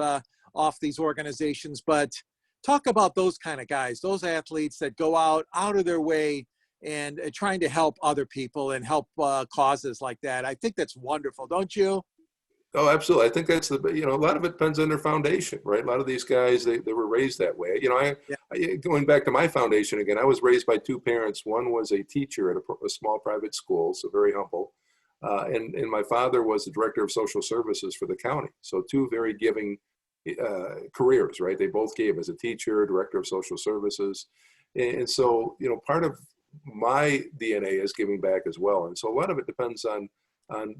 off these organizations, but talk about those kind of guys, those athletes that go out of their way and trying to help other people and help causes like that. I think that's wonderful, don't you? Oh, absolutely. I think that's a lot of it depends on their foundation, right? A lot of these guys, they were raised that way. Going back to my foundation again, I was raised by 2 parents. One was a teacher at a small private school, so very humble. And my father was the director of social services for the county. So 2 very giving careers, right? They both gave as a teacher, director of social services. And so, part of my DNA is giving back as well. And so a lot of it depends on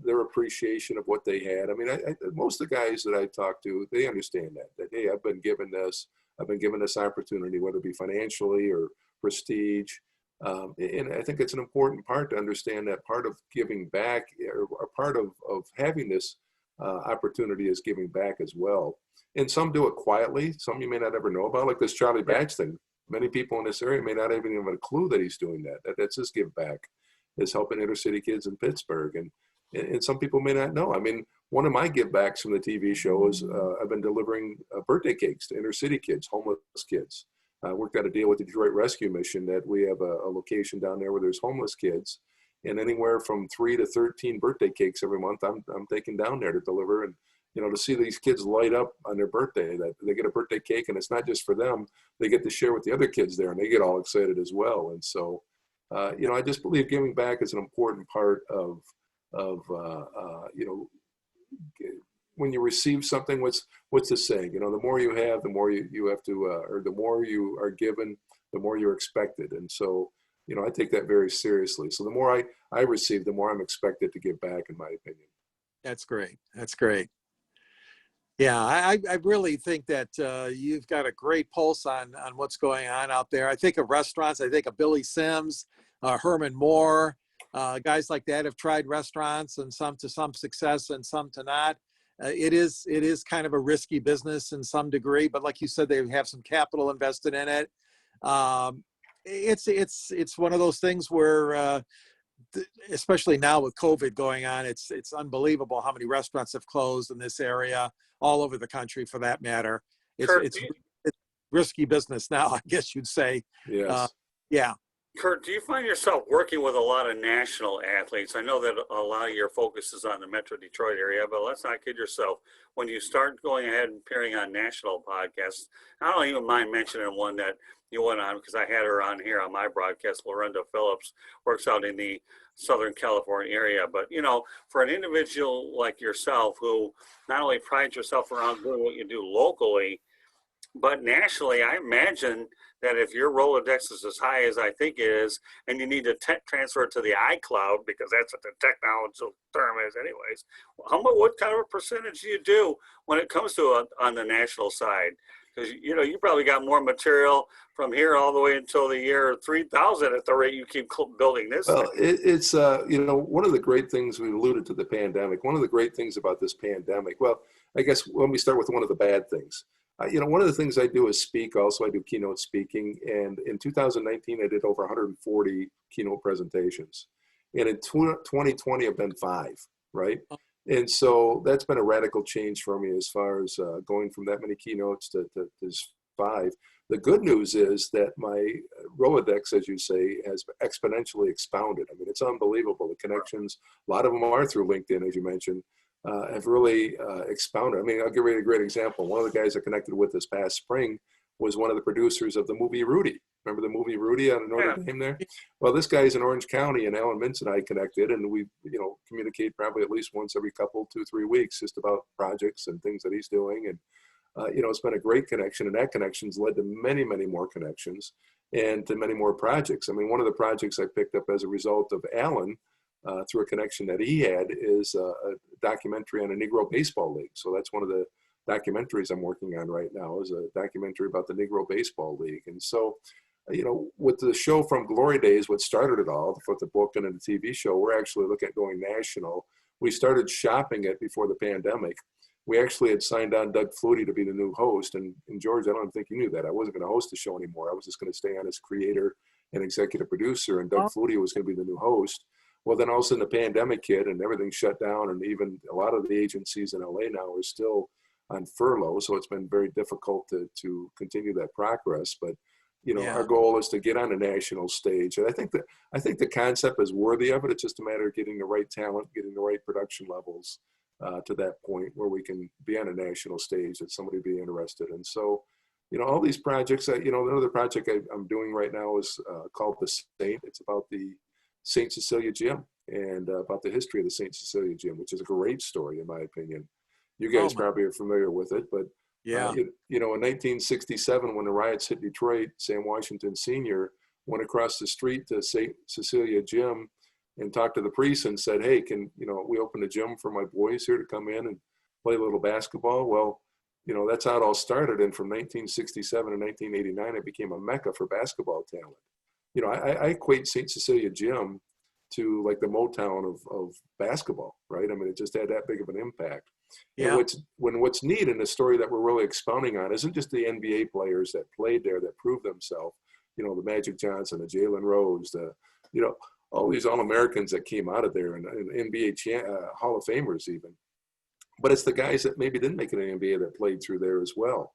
their appreciation of what they had. I mean, most of the guys that I talk to, they understand that, hey, I've been given this opportunity, whether it be financially or prestige. And I think it's an important part to understand that part of giving back, or part of having this opportunity is giving back as well. And some do it quietly. Some you may not ever know about, like this Charlie Batch thing. Many people in this area may not even have a clue that he's doing that. That's his give back, is helping inner city kids in Pittsburgh. And some people may not know. I mean, one of my give backs from the TV show is I've been delivering birthday cakes to inner city kids, homeless kids. worked out a deal with the Detroit Rescue Mission that we have a location down there where there's homeless kids, and anywhere from 3 to 13 birthday cakes every month I'm taking down there to deliver. And to see these kids light up on their birthday, that they get a birthday cake, and it's not just for them, they get to share with the other kids there, and they get all excited as well. And so I just believe giving back is an important part of when you receive something. What's the saying? The more you have, the more you have to, or the more you are given, the more you're expected. And so, I take that very seriously. So the more I receive, the more I'm expected to give back, in my opinion. That's great. That's great. Yeah, I really think that you've got a great pulse on what's going on out there. I think of restaurants. I think of Billy Sims, Herman Moore, guys like that have tried restaurants, and some to some success and some to not. It is kind of a risky business in some degree, but like you said, they have some capital invested in it. It's one of those things where, especially now with COVID going on, it's unbelievable how many restaurants have closed in this area, all over the country for that matter. It's risky business now, I guess you'd say. Yes. Yeah. Kurt, do you find yourself working with a lot of national athletes? I know that a lot of your focus is on the Metro Detroit area, but let's not kid yourself. When you start going ahead and appearing on national podcasts, I don't even mind mentioning one that you went on, because I had her on here on my broadcast. Lorinda Phillips works out in the Southern California area. But, for an individual like yourself, who not only prides yourself around doing what you do locally, but nationally, I imagine that if your Rolodex is as high as I think it is, and you need to transfer it to the iCloud, because that's what the technological term is anyways, what kind of a percentage do you do when it comes to on the national side? Because, you probably got more material from here all the way until the year 3000 at the rate you keep building this. Well, it's one of the great things, we alluded to the pandemic. One of the great things about this pandemic, well, I guess let me start with one of the bad things. One of the things I do is speak. Also, I do keynote speaking. And in 2019, I did over 140 keynote presentations. And in 2020, I've done 5, right? And so that's been a radical change for me as far as going from that many keynotes to 5. The good news is that my Rolodex, as you say, has exponentially expounded. I mean, it's unbelievable. The connections, a lot of them are through LinkedIn, as you mentioned, have really expounded. I mean, I'll give you a great example. One of the guys I connected with this past spring was one of the producers of the movie Rudy. Remember the movie Rudy on Notre Dame there? Well, this guy's in Orange County, and Alan Mintz and I connected, and we, communicate probably at least once every 2-3 weeks, just about projects and things that he's doing. And, it's been a great connection, and that connection's led to many, many more connections and to many more projects. I mean, one of the projects I picked up as a result of Alan, through a connection that he had, is a documentary on a Negro Baseball League. So that's one of the documentaries I'm working on right now, is a documentary about the Negro Baseball League. And so, with the show From Glory Days, what started it all, with the book and the TV show, we're actually looking at going national. We started shopping it before the pandemic. We actually had signed on Doug Flutie to be the new host. And George, I don't think you knew that. I wasn't going to host the show anymore. I was just going to stay on as creator and executive producer, and Doug Flutie was going to be the new host. Well, then all of a sudden the pandemic hit and everything shut down, and even a lot of the agencies in LA now are still on furlough. So it's been very difficult to continue that progress. But, our goal is to get on a national stage. And I think the concept is worthy of it. It's just a matter of getting the right talent, getting the right production levels to that point where we can be on a national stage that somebody would be interested in. So, all these projects, another project I'm doing right now is called The Saint. It's about the St. Cecilia Gym and about the history of the St. Cecilia Gym, which is a great story, in my opinion. You guys probably are familiar with it, but in 1967, when the riots hit Detroit, Sam Washington Sr. went across the street to St. Cecilia Gym and talked to the priest and said, "Hey, can we open a gym for my boys here to come in and play a little basketball?" Well, that's how it all started. And from 1967 to 1989, it became a mecca for basketball talent. I equate St. Cecilia Gym to like the Motown of basketball, right? I mean, it just had that big of an impact. Yeah. And what's neat in the story that we're really expounding on isn't just the NBA players that played there that proved themselves, the Magic Johnson, the Jalen Rose, all these All-Americans that came out of there, and NBA Hall of Famers even. But it's the guys that maybe didn't make it in the NBA that played through there as well.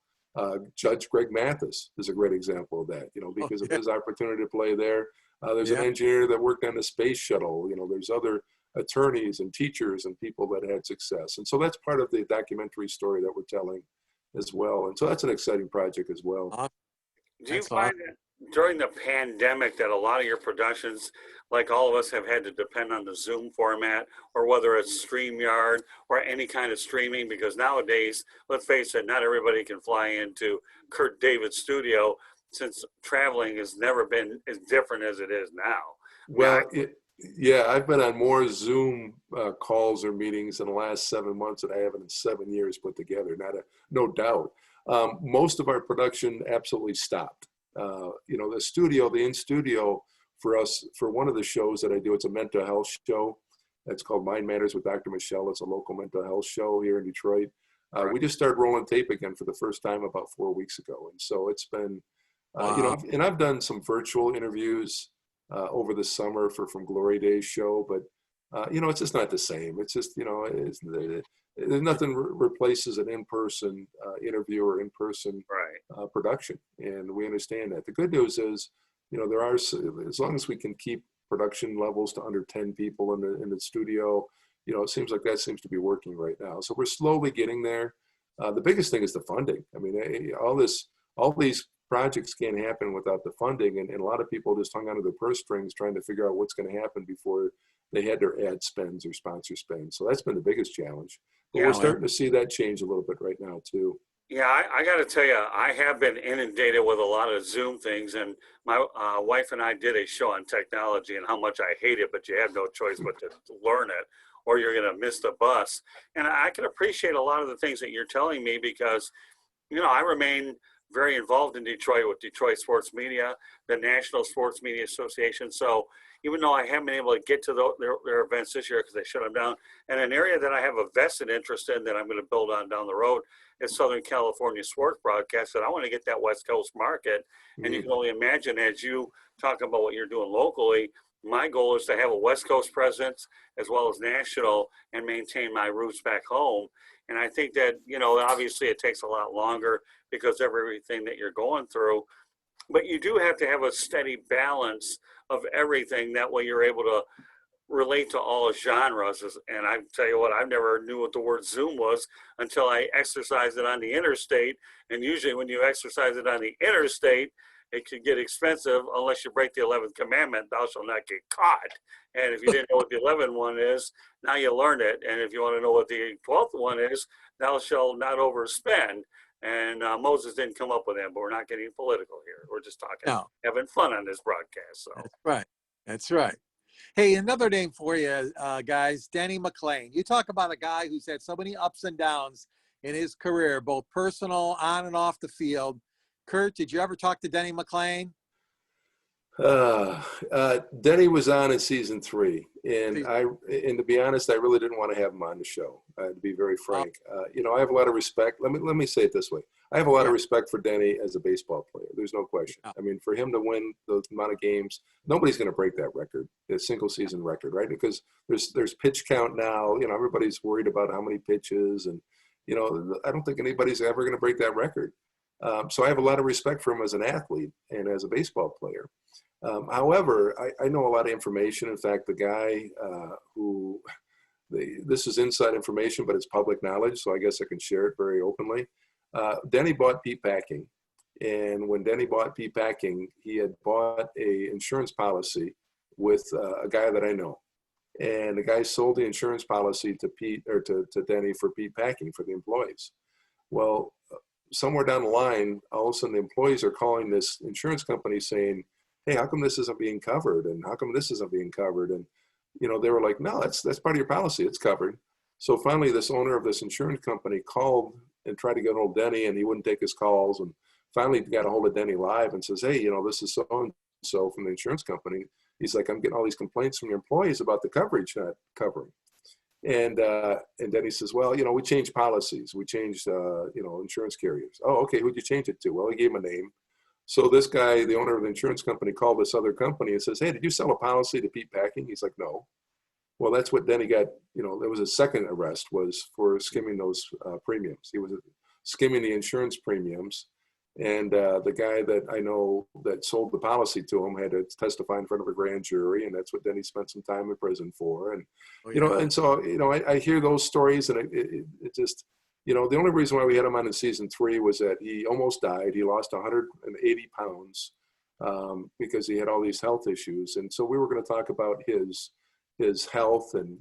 Judge Greg Mathis is a great example of that, Oh, because of yeah. his opportunity to play there. There's an Yeah. engineer that worked on the space shuttle. There's other attorneys and teachers and people that had success. And so that's part of the documentary story that we're telling as well. And so that's an exciting project as well. Awesome. Do you That's awesome. find that during the pandemic that a lot of your productions, like all of us, have had to depend on the Zoom format, or whether it's StreamYard or any kind of streaming? Because nowadays, let's face it, not everybody can fly into Kurt David's studio, since traveling has never been as different as it is now. Well, yeah, I've been on more Zoom calls or meetings in the last 7 months than I have in 7 years put together. No doubt. Most of our production absolutely stopped. The in-studio for us, for one of the shows that I do, it's a mental health show. It's called Mind Matters with Dr. Michelle. It's a local mental health show here in Detroit. Right. We just started rolling tape again for the first time about 4 weeks ago. And so it's been, Wow. and I've done some virtual interviews over the summer from Glory Days show, but it's just not the same. It's just, there's nothing replaces an in-person interview or in-person Right. production, and we understand that. The good news is, there are, as long as we can keep production levels to under 10 people in the studio, it seems like that seems to be working right now. So we're slowly getting there. The biggest thing is the funding. I mean, all these projects can't happen without the funding, and a lot of people just hung onto their purse strings trying to figure out what's going to happen before they had their ad spends or sponsor spends. So that's been the biggest challenge. But we're starting to see that change a little bit right now too. Yeah, I got to tell you, I have been inundated with a lot of Zoom things, and my wife and I did a show on technology and how much I hate it, but you have no choice but to learn it, or you're going to miss the bus. And I can appreciate a lot of the things that you're telling me, because, I remain very involved in Detroit with Detroit Sports Media, the National Sports Media Association. So even though I haven't been able to get to their events this year because they shut them down, and an area that I have a vested interest in that I'm going to build on down the road is Southern California sports broadcast, and I want to get that West Coast market. And you can only imagine, as you talk about what you're doing locally, my goal is to have a West Coast presence as well as national and maintain my roots back home. And I think that, obviously it takes a lot longer because of everything that you're going through, but you do have to have a steady balance of everything. That way you're able to relate to all genres. And I tell you what, I never knew what the word Zoom was until I exercised it on the interstate. And usually when you exercise it on the interstate, it could get expensive unless you break the 11th commandment, thou shalt not get caught. And if you didn't know what the 11th one is, now you learn it. And if you want to know what the 12th one is, thou shalt not overspend. And Moses didn't come up with that, but we're not getting political here. We're just talking, having fun on this broadcast. So That's right. That's right. Hey, another name for you, guys, Denny McClain. You talk about a guy who's had so many ups and downs in his career, both personal, on and off the field. Kurt, did you ever talk to Denny McClain? Denny was on in season 3, and to be honest, I really didn't want to have him on the show. To be very frank, I have a lot of respect. Let me say it this way: I have a lot of respect for Denny as a baseball player. There's no question. I mean, for him to win the amount of games, nobody's going to break that record, a single season record, right? Because there's pitch count now. Everybody's worried about how many pitches, and I don't think anybody's ever going to break that record. So I have a lot of respect for him as an athlete and as a baseball player. However, I know a lot of information. In fact, the guy this is inside information, but it's public knowledge, so I guess I can share it very openly. Denny bought Pete Packing, and when Denny bought Pete Packing, he had bought a insurance policy with a guy that I know, and the guy sold the insurance policy to Denny for Pete Packing for the employees. Well, somewhere down the line, all of a sudden the employees are calling this insurance company saying, hey, how come this isn't being covered? And how come this isn't being covered? And, they were like, no, that's part of your policy. It's covered. So finally, this owner of this insurance company called and tried to get hold of Denny, and he wouldn't take his calls. And finally got a hold of Denny live and says, hey, this is so-and-so from the insurance company. He's like, I'm getting all these complaints from your employees about the coverage not covering. And Denny says, well, we changed policies. We changed, insurance carriers. Oh, okay. Who'd you change it to? Well, he gave him a name. So this guy, the owner of the insurance company, called this other company and says, hey, did you sell a policy to Pete Packing? He's like, no. Well, that's what Denny got, there was a second arrest was for skimming those premiums. skimming the insurance premiums. And the guy that I know that sold the policy to him had to testify in front of a grand jury, and that's what Denny spent some time in prison for. And Oh, you know, yeah. and so I hear those stories, and it just, the only reason why we had him on in season 3 was that he almost died. He lost 180 pounds because he had all these health issues, and so we were going to talk about his health and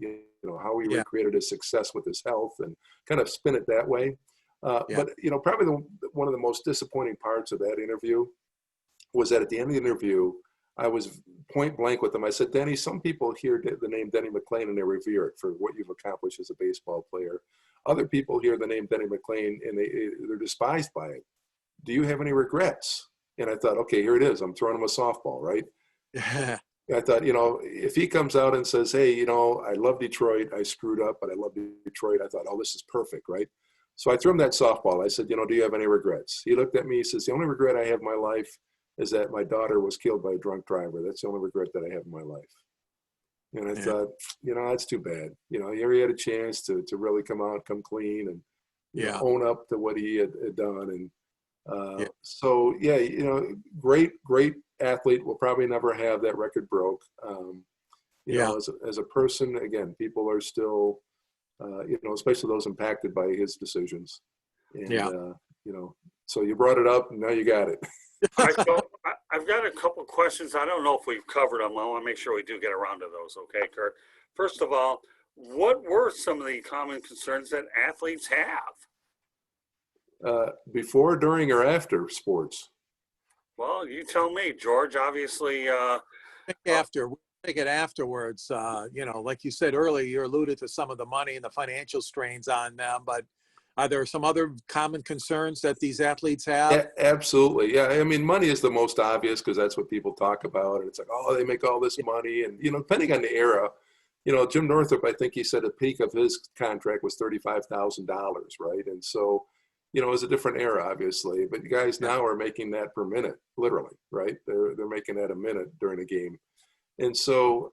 how he Yeah. recreated his success with his health and kind of spin it that way. Yeah. But probably one of the most disappointing parts of that interview was that at the end of the interview, I was point blank with him. I said, Denny, some people hear the name Denny McLain and they revere it for what you've accomplished as a baseball player. Other people hear the name Denny McLain and they're despised by it. Do you have any regrets? And I thought, okay, here it is. I'm throwing him a softball, right? Yeah. I thought, if he comes out and says, hey, I love Detroit. I screwed up, but I love Detroit. I thought, oh, this is perfect, right? So I threw him that softball. I said, do you have any regrets? He looked at me, he says, the only regret I have in my life is that my daughter was killed by a drunk driver. That's the only regret that I have in my life. And I thought, that's too bad. Here he had a chance to really come clean and own up to what he had done. And so, great athlete. Will probably never have that record broke. As a person, again, people are still, especially those impacted by his decisions. And, so you brought it up and now you got it. I've got a couple questions. I don't know if we've covered them. I want to make sure we do get around to those. Okay, Kurt. First of all, what were some of the common concerns that athletes have? Before, during, or after sports? Well, you tell me, George. Obviously, Take it afterwards. Like you said earlier, you alluded to some of the money and the financial strains on them, but are there some other common concerns that these athletes have? Absolutely. Yeah. I mean, money is the most obvious because that's what people talk about. And it's like, oh, they make all this money. And, depending on the era, Jim Northrup, I think he said the peak of his contract was $35,000, right? And so, it was a different era, obviously, but you guys now are making that per minute, literally, right? They're making that a minute during a game. And so,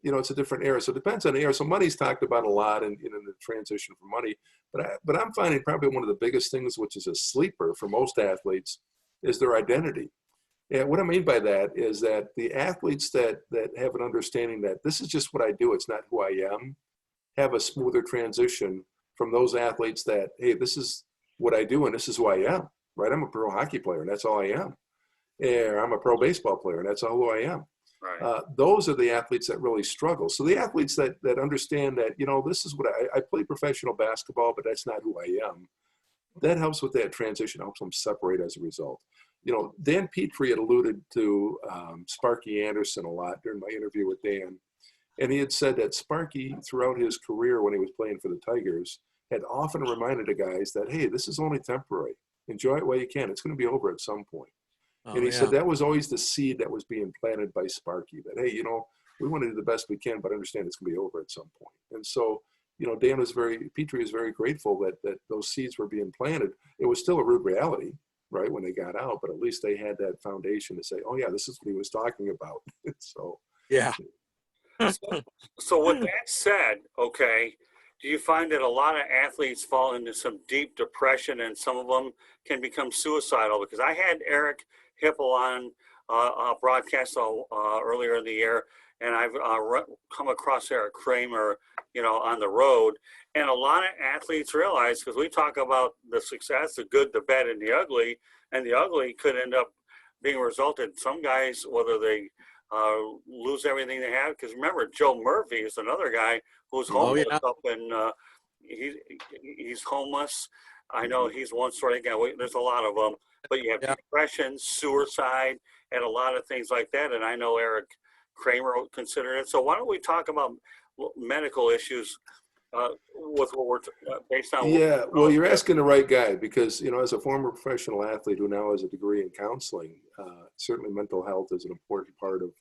it's a different era. So it depends on the era. So money's talked about a lot in the transition from money. But I'm finding probably one of the biggest things, which is a sleeper for most athletes, is their identity. And what I mean by that is that the athletes that have an understanding that this is just what I do, it's not who I am, have a smoother transition from those athletes that, hey, this is what I do and this is who I am, right? I'm a pro hockey player and that's all I am. And I'm a pro baseball player and that's all who I am. Right. Those are the athletes that really struggle. So the athletes that understand that, this is what I play professional basketball, but that's not who I am. That helps with that transition, helps them separate as a result. Dan Petrie had alluded to Sparky Anderson a lot during my interview with Dan. And he had said that Sparky, throughout his career when he was playing for the Tigers, had often reminded the guys that, hey, this is only temporary. Enjoy it while you can. It's going to be over at some point. And he said that was always the seed that was being planted by Sparky, that, hey, we want to do the best we can, but understand it's going to be over at some point. And so, Petrie is very grateful that those seeds were being planted. It was still a rude reality, right, when they got out, but at least they had that foundation to say, oh yeah, this is what he was talking about. So, Yeah. So with that said, okay, do you find that a lot of athletes fall into some deep depression and some of them can become suicidal? Because I had Eric Hipple on a broadcast earlier in the year, and I've come across Eric Kramer, on the road. And a lot of athletes realize, because we talk about the success, the good, the bad, and the ugly could end up being resulted. Some guys, whether they lose everything they have, because remember, Joe Murphy is another guy who's homeless up in, he's homeless. I know he's one story. Again, there's a lot of them, but you have depression, suicide, and a lot of things like that. And I know Eric Kramer considered it. So why don't we talk about medical issues with what we're based on? Yeah, well, you're asking the right guy because, as a former professional athlete who now has a degree in counseling, certainly mental health is an important part of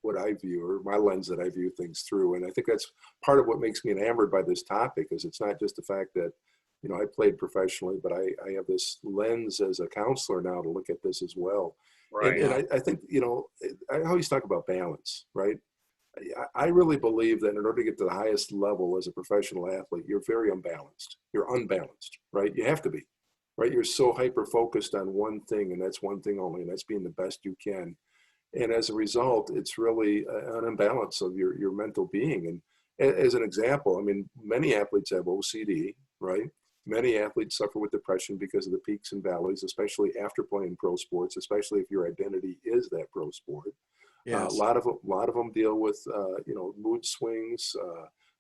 what I view, or my lens that I view things through. And I think that's part of what makes me enamored by this topic, is it's not just the fact that, I played professionally, but I have this lens as a counselor now to look at this as well. Right. And I think, I always talk about balance, right? I really believe that in order to get to the highest level as a professional athlete, you're very unbalanced. You're unbalanced, right? You have to be. right? You're so hyper focused on one thing, and that's one thing only, and that's being the best you can. And as a result, it's really an imbalance of your mental being. And as an example, I mean, many athletes have OCD, right? Many athletes suffer with depression because of the peaks and valleys, especially after playing pro sports, especially if your identity is that pro sport. A Yes. lot of them deal with mood swings.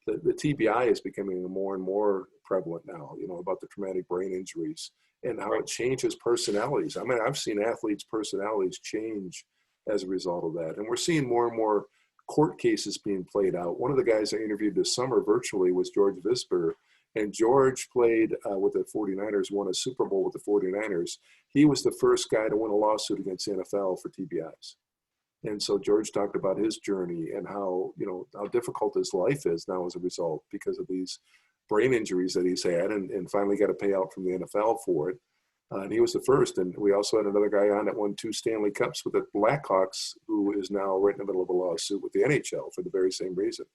The TBI is becoming more and more prevalent now. About the traumatic brain injuries and how it changes personalities. I mean, I've seen athletes' personalities change as a result of that, and we're seeing more and more court cases being played out. One of the guys I interviewed this summer virtually was George Visper, and George played with the 49ers, won a Super Bowl with the 49ers. He was the first guy to win a lawsuit against the NFL for TBIs. And so George talked about his journey and how difficult his life is now as a result because of these brain injuries that he's had, and finally got a payout from the NFL for it. And he was the first. And we also had another guy on that won 2 Stanley Cups with the Blackhawks, who is now right in the middle of a lawsuit with the NHL for the very same reason.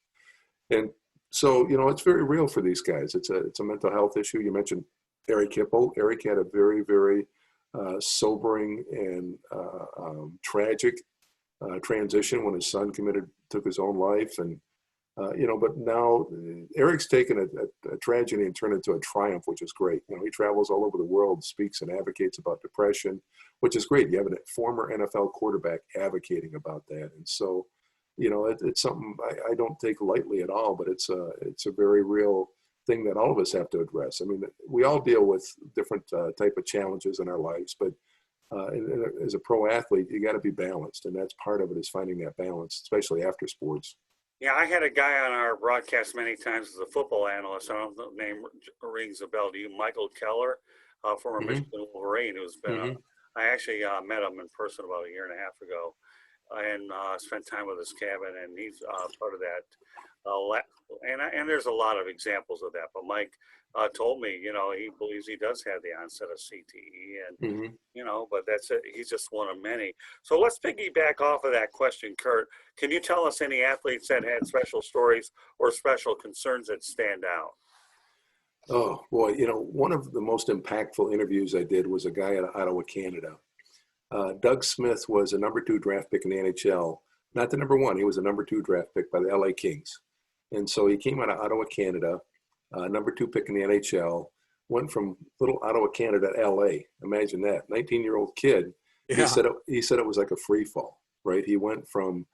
And so, it's very real for these guys. It's a mental health issue. You mentioned Eric Hipple. Eric had a very, very sobering and tragic transition when his son took his own life. And, but now Eric's taken a tragedy and turned it into a triumph, which is great. He travels all over the world, speaks and advocates about depression, which is great. You have a former NFL quarterback advocating about that. And so, it's something I don't take lightly at all, but it's a very real thing that all of us have to address. I mean, we all deal with different type of challenges in our lives, but as a pro athlete, you got to be balanced, and that's part of it, is finding that balance, especially after sports. Yeah, I had a guy on our broadcast many times as a football analyst. I don't know if the name rings a bell to you, Michael Keller, former Michigan Wolverine, who's been. I actually met him in person about a year and a half ago, and spent time with his cabin, and he's part of that. And there's a lot of examples of that. But Mike told me, he believes he does have the onset of CTE, and but that's it. He's just one of many. So let's piggyback off of that question, Kurt. Can you tell us any athletes that had special stories or special concerns that stand out? Oh boy, one of the most impactful interviews I did was a guy out of Ottawa, Canada. Doug Smith was a number 2 draft pick in the NHL. Not the number 1. He was a number 2 draft pick by the LA Kings. And so he came out of Ottawa, Canada, number 2 pick in the NHL, went from little Ottawa, Canada to LA. Imagine that. 19-year-old kid. Yeah. He said it was like a free fall, right? He went from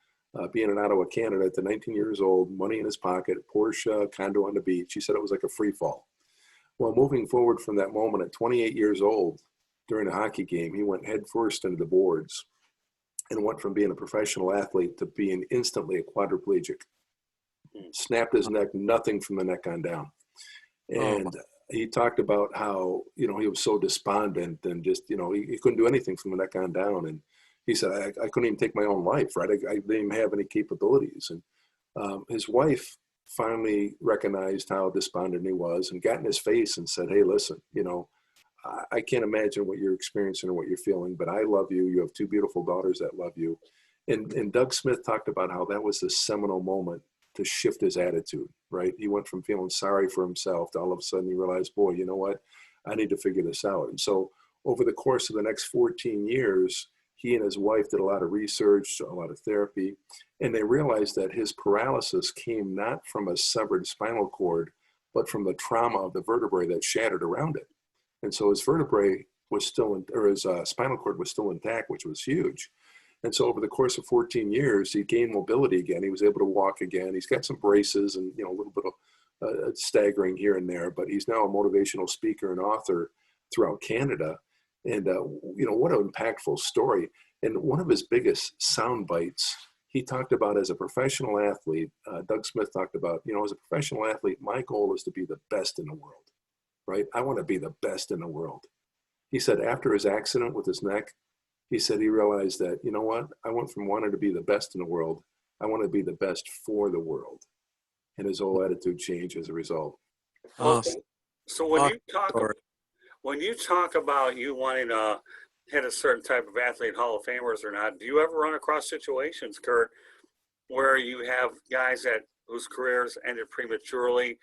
being in Ottawa, Canada to 19 years old, money in his pocket, Porsche, condo on the beach. He said it was like a free fall. Well, moving forward from that moment, at 28 years old, during a hockey game, he went headfirst into the boards and went from being a professional athlete to being instantly a quadriplegic. Snapped his neck, nothing from the neck on down. And he talked about how, he was so despondent and just, he couldn't do anything from the neck on down. And he said, I couldn't even take my own life, right? I didn't even have any capabilities. And his wife finally recognized how despondent he was and got in his face and said, hey, listen, I can't imagine what you're experiencing or what you're feeling, but I love you. You have 2 beautiful daughters that love you. And Doug Smith talked about how that was the seminal moment to shift his attitude, right? He went from feeling sorry for himself to all of a sudden he realized, boy, you know what? I need to figure this out. And so over the course of the next 14 years, he and his wife did a lot of research, a lot of therapy, and they realized that his paralysis came not from a severed spinal cord, but from the trauma of the vertebrae that shattered around it. And so his vertebrae was still, his spinal cord was still intact, which was huge. And so over the course of 14 years, he gained mobility again. He was able to walk again. He's got some braces and, a little bit of staggering here and there, but he's now a motivational speaker and author throughout Canada. And, what an impactful story. And one of his biggest sound bites, he talked about as a professional athlete, Doug Smith talked about, as a professional athlete, my goal is to be the best in the world, right? I want to be the best in the world. He said after his accident with his neck, he said he realized that, I went from wanting to be the best in the world, I want to be the best for the world. And his whole attitude changed as a result. So when you talk about you wanting to hit a certain type of athlete, Hall of Famers or not, do you ever run across situations, Kurt, where you have guys whose careers ended prematurely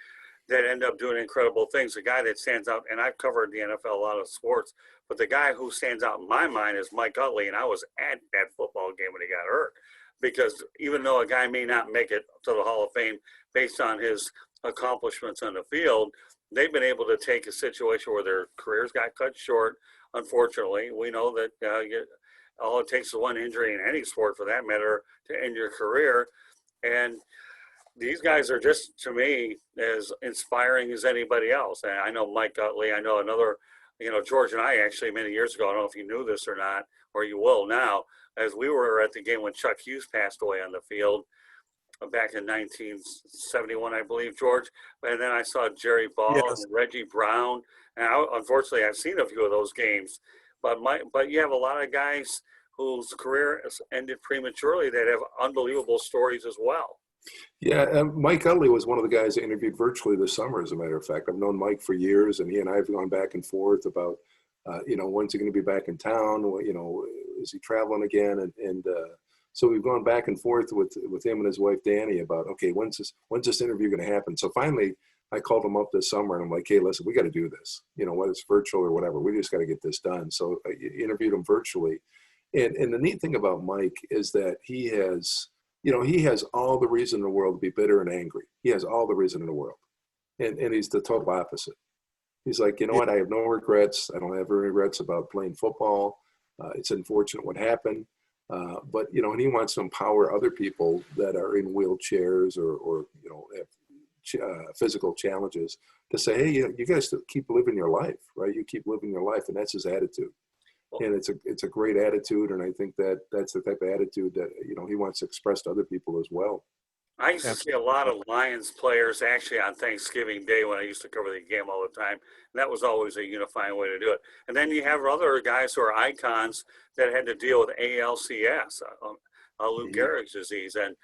that end up doing incredible things. The guy that stands out, and I've covered the NFL, a lot of sports, but the guy who stands out in my mind is Mike Utley, and I was at that football game when he got hurt. Because even though a guy may not make it to the Hall of Fame based on his accomplishments on the field, they've been able to take a situation where their careers got cut short. Unfortunately, we know that all it takes is one injury in any sport, for that matter, to end your career. And these guys are just, to me, as inspiring as anybody else. And I know Mike Utley. I know another, George and I actually many years ago, I don't know if you knew this or not, or you will now, as we were at the game when Chuck Hughes passed away on the field back in 1971, I believe, George. And then I saw Jerry Ball Yes. and Reggie Brown. And unfortunately, I've seen a few of those games. But you have a lot of guys whose career has ended prematurely that have unbelievable stories as well. Yeah, Mike Utley was one of the guys I interviewed virtually this summer, as a matter of fact. I've known Mike for years, and he and I have gone back and forth about, when's he going to be back in town? Is he traveling again? And so we've gone back and forth with him and his wife, Danny, about, okay, when's this interview going to happen? So finally, I called him up this summer, and I'm like, hey, listen, we got to do this. Whether it's virtual or whatever, we just got to get this done. So I interviewed him virtually. And the neat thing about Mike is that he has all the reason in the world to be bitter and angry. He has all the reason in the world. And he's the total opposite. He's like, you know what? I have no regrets. I don't have any regrets about playing football. It's unfortunate what happened. But, and he wants to empower other people that are in wheelchairs or have physical challenges to say, hey, you guys keep living your life, right? You keep living your life. And that's his attitude. And it's a great attitude, and I think that's the type of attitude that he wants to express to other people as well. I used to see a lot of Lions players actually on Thanksgiving Day when I used to cover the game all the time. And that was always a unifying way to do it. And then you have other guys who are icons that had to deal with ALCS, Lou Gehrig's disease. And,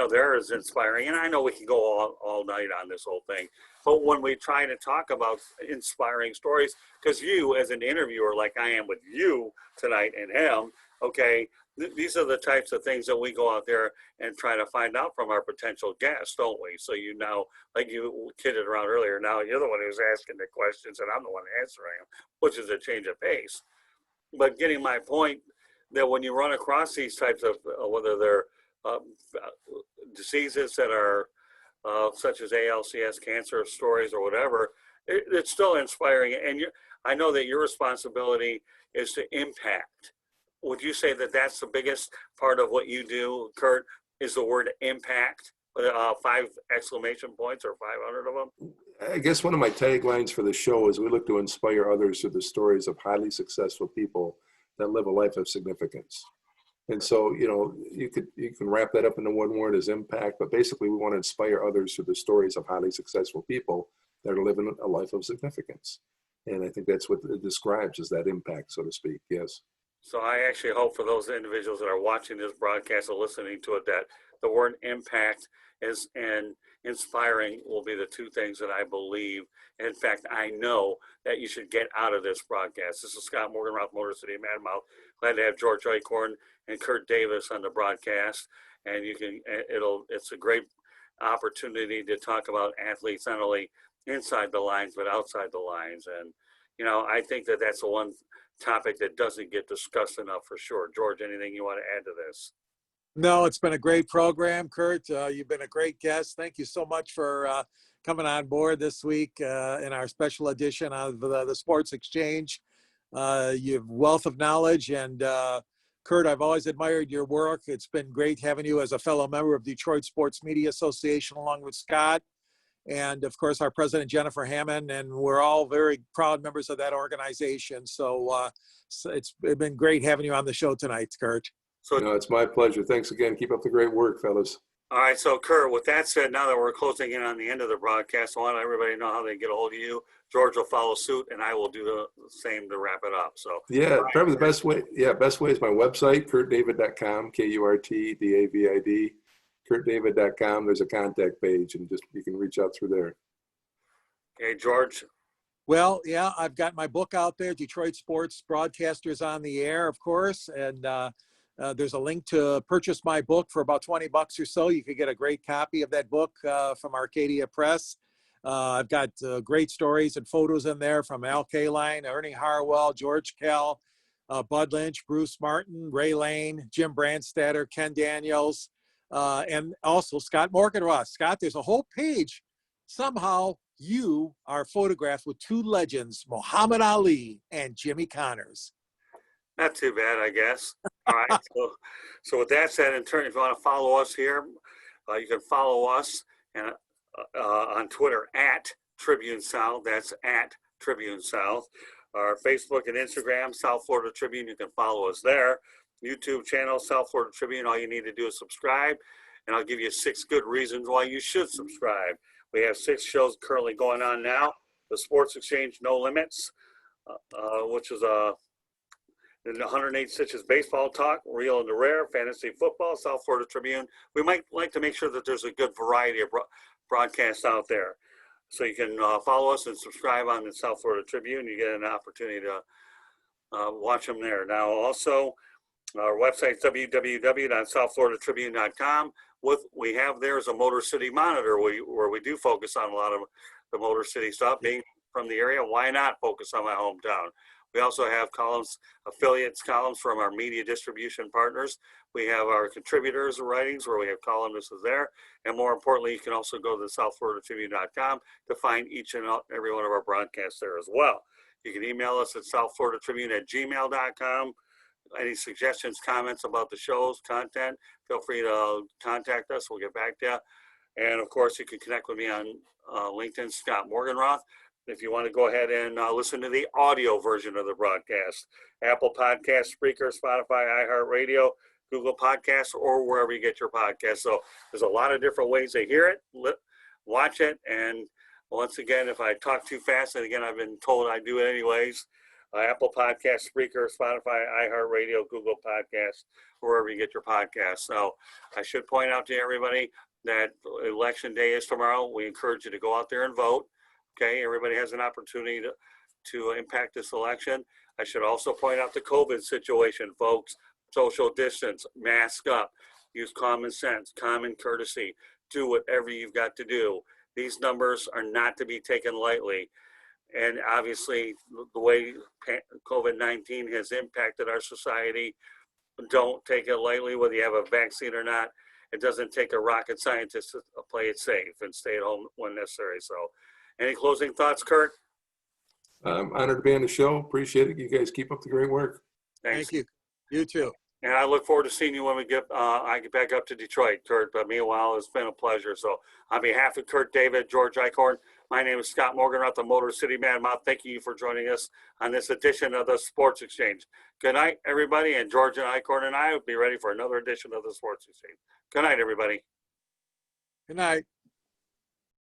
they're as inspiring. And I know we can go all night on this whole thing. But when we try to talk about inspiring stories, because you as an interviewer, like I am with you tonight and him, okay, these are the types of things that we go out there and try to find out from our potential guests, don't we? So like you kidded around earlier, now you're the one who's asking the questions and I'm the one answering them, which is a change of pace. But getting my point that when you run across these types of, whether they're diseases that are such as ALCS, cancer stories or whatever, it's still inspiring. And I know that your responsibility is to impact. Would you say that that's the biggest part of what you do, Kurt, is the word impact? 5 exclamation points or 500 of them? I guess one of my taglines for the show is we look to inspire others through the stories of highly successful people that live a life of significance. And so, you can wrap that up into one word as impact, but basically we want to inspire others through the stories of highly successful people that are living a life of significance. And I think that's what it describes, is that impact, so to speak. Yes. So I actually hope for those individuals that are watching this broadcast or listening to it that the word impact and inspiring will be the two things that I believe. In fact, I know that you should get out of this broadcast. This is Scott Morganroth, Motor City Madmouth. Glad to have George Eichorn and Kurt Davis on the broadcast. And it's a great opportunity to talk about athletes, not only inside the lines, but outside the lines. And, I think that that's the one topic that doesn't get discussed enough for sure. George, anything you want to add to this? No, it's been a great program, Kurt. You've been a great guest. Thank you so much for coming on board this week in our special edition of the Sports Exchange. You have wealth of knowledge, and Kurt, I've always admired your work. It's been great having you as a fellow member of Detroit Sports Media Association, along with Scott, and of course our president, Jennifer Hammond, and we're all very proud members of that organization. So it's been great having you on the show tonight, Kurt. So, it's my pleasure. Thanks again. Keep up the great work, fellas. All right. So, Kurt, with that said, now that we're closing in on the end of the broadcast, I want everybody to know how they get a hold of you. George will follow suit, and I will do the same to wrap it up. So, yeah, probably the best way. Yeah, best way is my website, kurtdavid.com, KURTDAVID, kurtdavid.com. There's a contact page, and you can reach out through there. Okay, George. Well, yeah, I've got my book out there, Detroit Sports Broadcasters on the Air, of course, and there's a link to purchase my book for about $20 or so. You could get a great copy of that book from Arcadia Press. I've got great stories and photos in there from Al Kaline, Ernie Harwell, George Kell, Bud Lynch, Bruce Martin, Ray Lane, Jim Brandstatter, Ken Daniels, and also Scott Morganroth. Scott, there's a whole page. Somehow you are photographed with two legends, Muhammad Ali and Jimmy Connors. Not too bad, I guess. All right. So with that said, in turn, if you want to follow us here, you can follow us and on Twitter at Tribune South. That's at Tribune South. Our Facebook and Instagram, South Florida Tribune. You can follow us there. YouTube channel, South Florida Tribune. All you need to do is subscribe, and I'll give you 6 good reasons why you should subscribe. We have 6 shows currently going on now. The Sports Exchange, No Limits, which is the 108 Stitches Baseball Talk, Real and the Rare, Fantasy Football, South Florida Tribune. We might like to make sure that there's a good variety of broadcasts out there. So you can follow us and subscribe on the South Florida Tribune. You get an opportunity to watch them there. Now, also, our website is www.southfloridatribune.com. What we have there is a Motor City Monitor where we do focus on a lot of the Motor City stuff. Being from the area, why not focus on my hometown? We also have columns, affiliates columns from our media distribution partners. We have our contributors writings where we have columnists there. And more importantly, you can also go to southfloridatribune.com to find each and every one of our broadcasts there as well. You can email us at southfloridatribune@gmail.com. Any suggestions, comments about the show's content, feel free to contact us. We'll get back to you. And of course, you can connect with me on LinkedIn, Scott Morganroth. If you want to go ahead and listen to the audio version of the broadcast, Apple Podcasts, Spreaker, Spotify, iHeartRadio, Google Podcasts, or wherever you get your podcasts. So there's a lot of different ways to hear it, watch it. And once again, if I talk too fast, and again, I've been told I do it anyways, Apple Podcasts, Spreaker, Spotify, iHeartRadio, Google Podcasts, wherever you get your podcasts. So I should point out to everybody that Election Day is tomorrow. We encourage you to go out there and vote. Okay, everybody has an opportunity to impact this election. I should also point out the COVID situation, folks. Social distance, mask up, use common sense, common courtesy, do whatever you've got to do. These numbers are not to be taken lightly. And obviously, the way COVID-19 has impacted our society, don't take it lightly, whether you have a vaccine or not. It doesn't take a rocket scientist to play it safe and stay at home when necessary. So, any closing thoughts, Kurt? I'm honored to be on the show. Appreciate it. You guys keep up the great work. Thanks. Thank you. You too. And I look forward to seeing you when I get back up to Detroit, Kurt. But meanwhile, it's been a pleasure. So on behalf of Kurt, David, George Eichorn, my name is Scott Morganroth, the Motor City Man Mouth. Thank you for joining us on this edition of the Sports Exchange. Good night, everybody. And George and Eichorn and I will be ready for another edition of the Sports Exchange. Good night, everybody. Good night.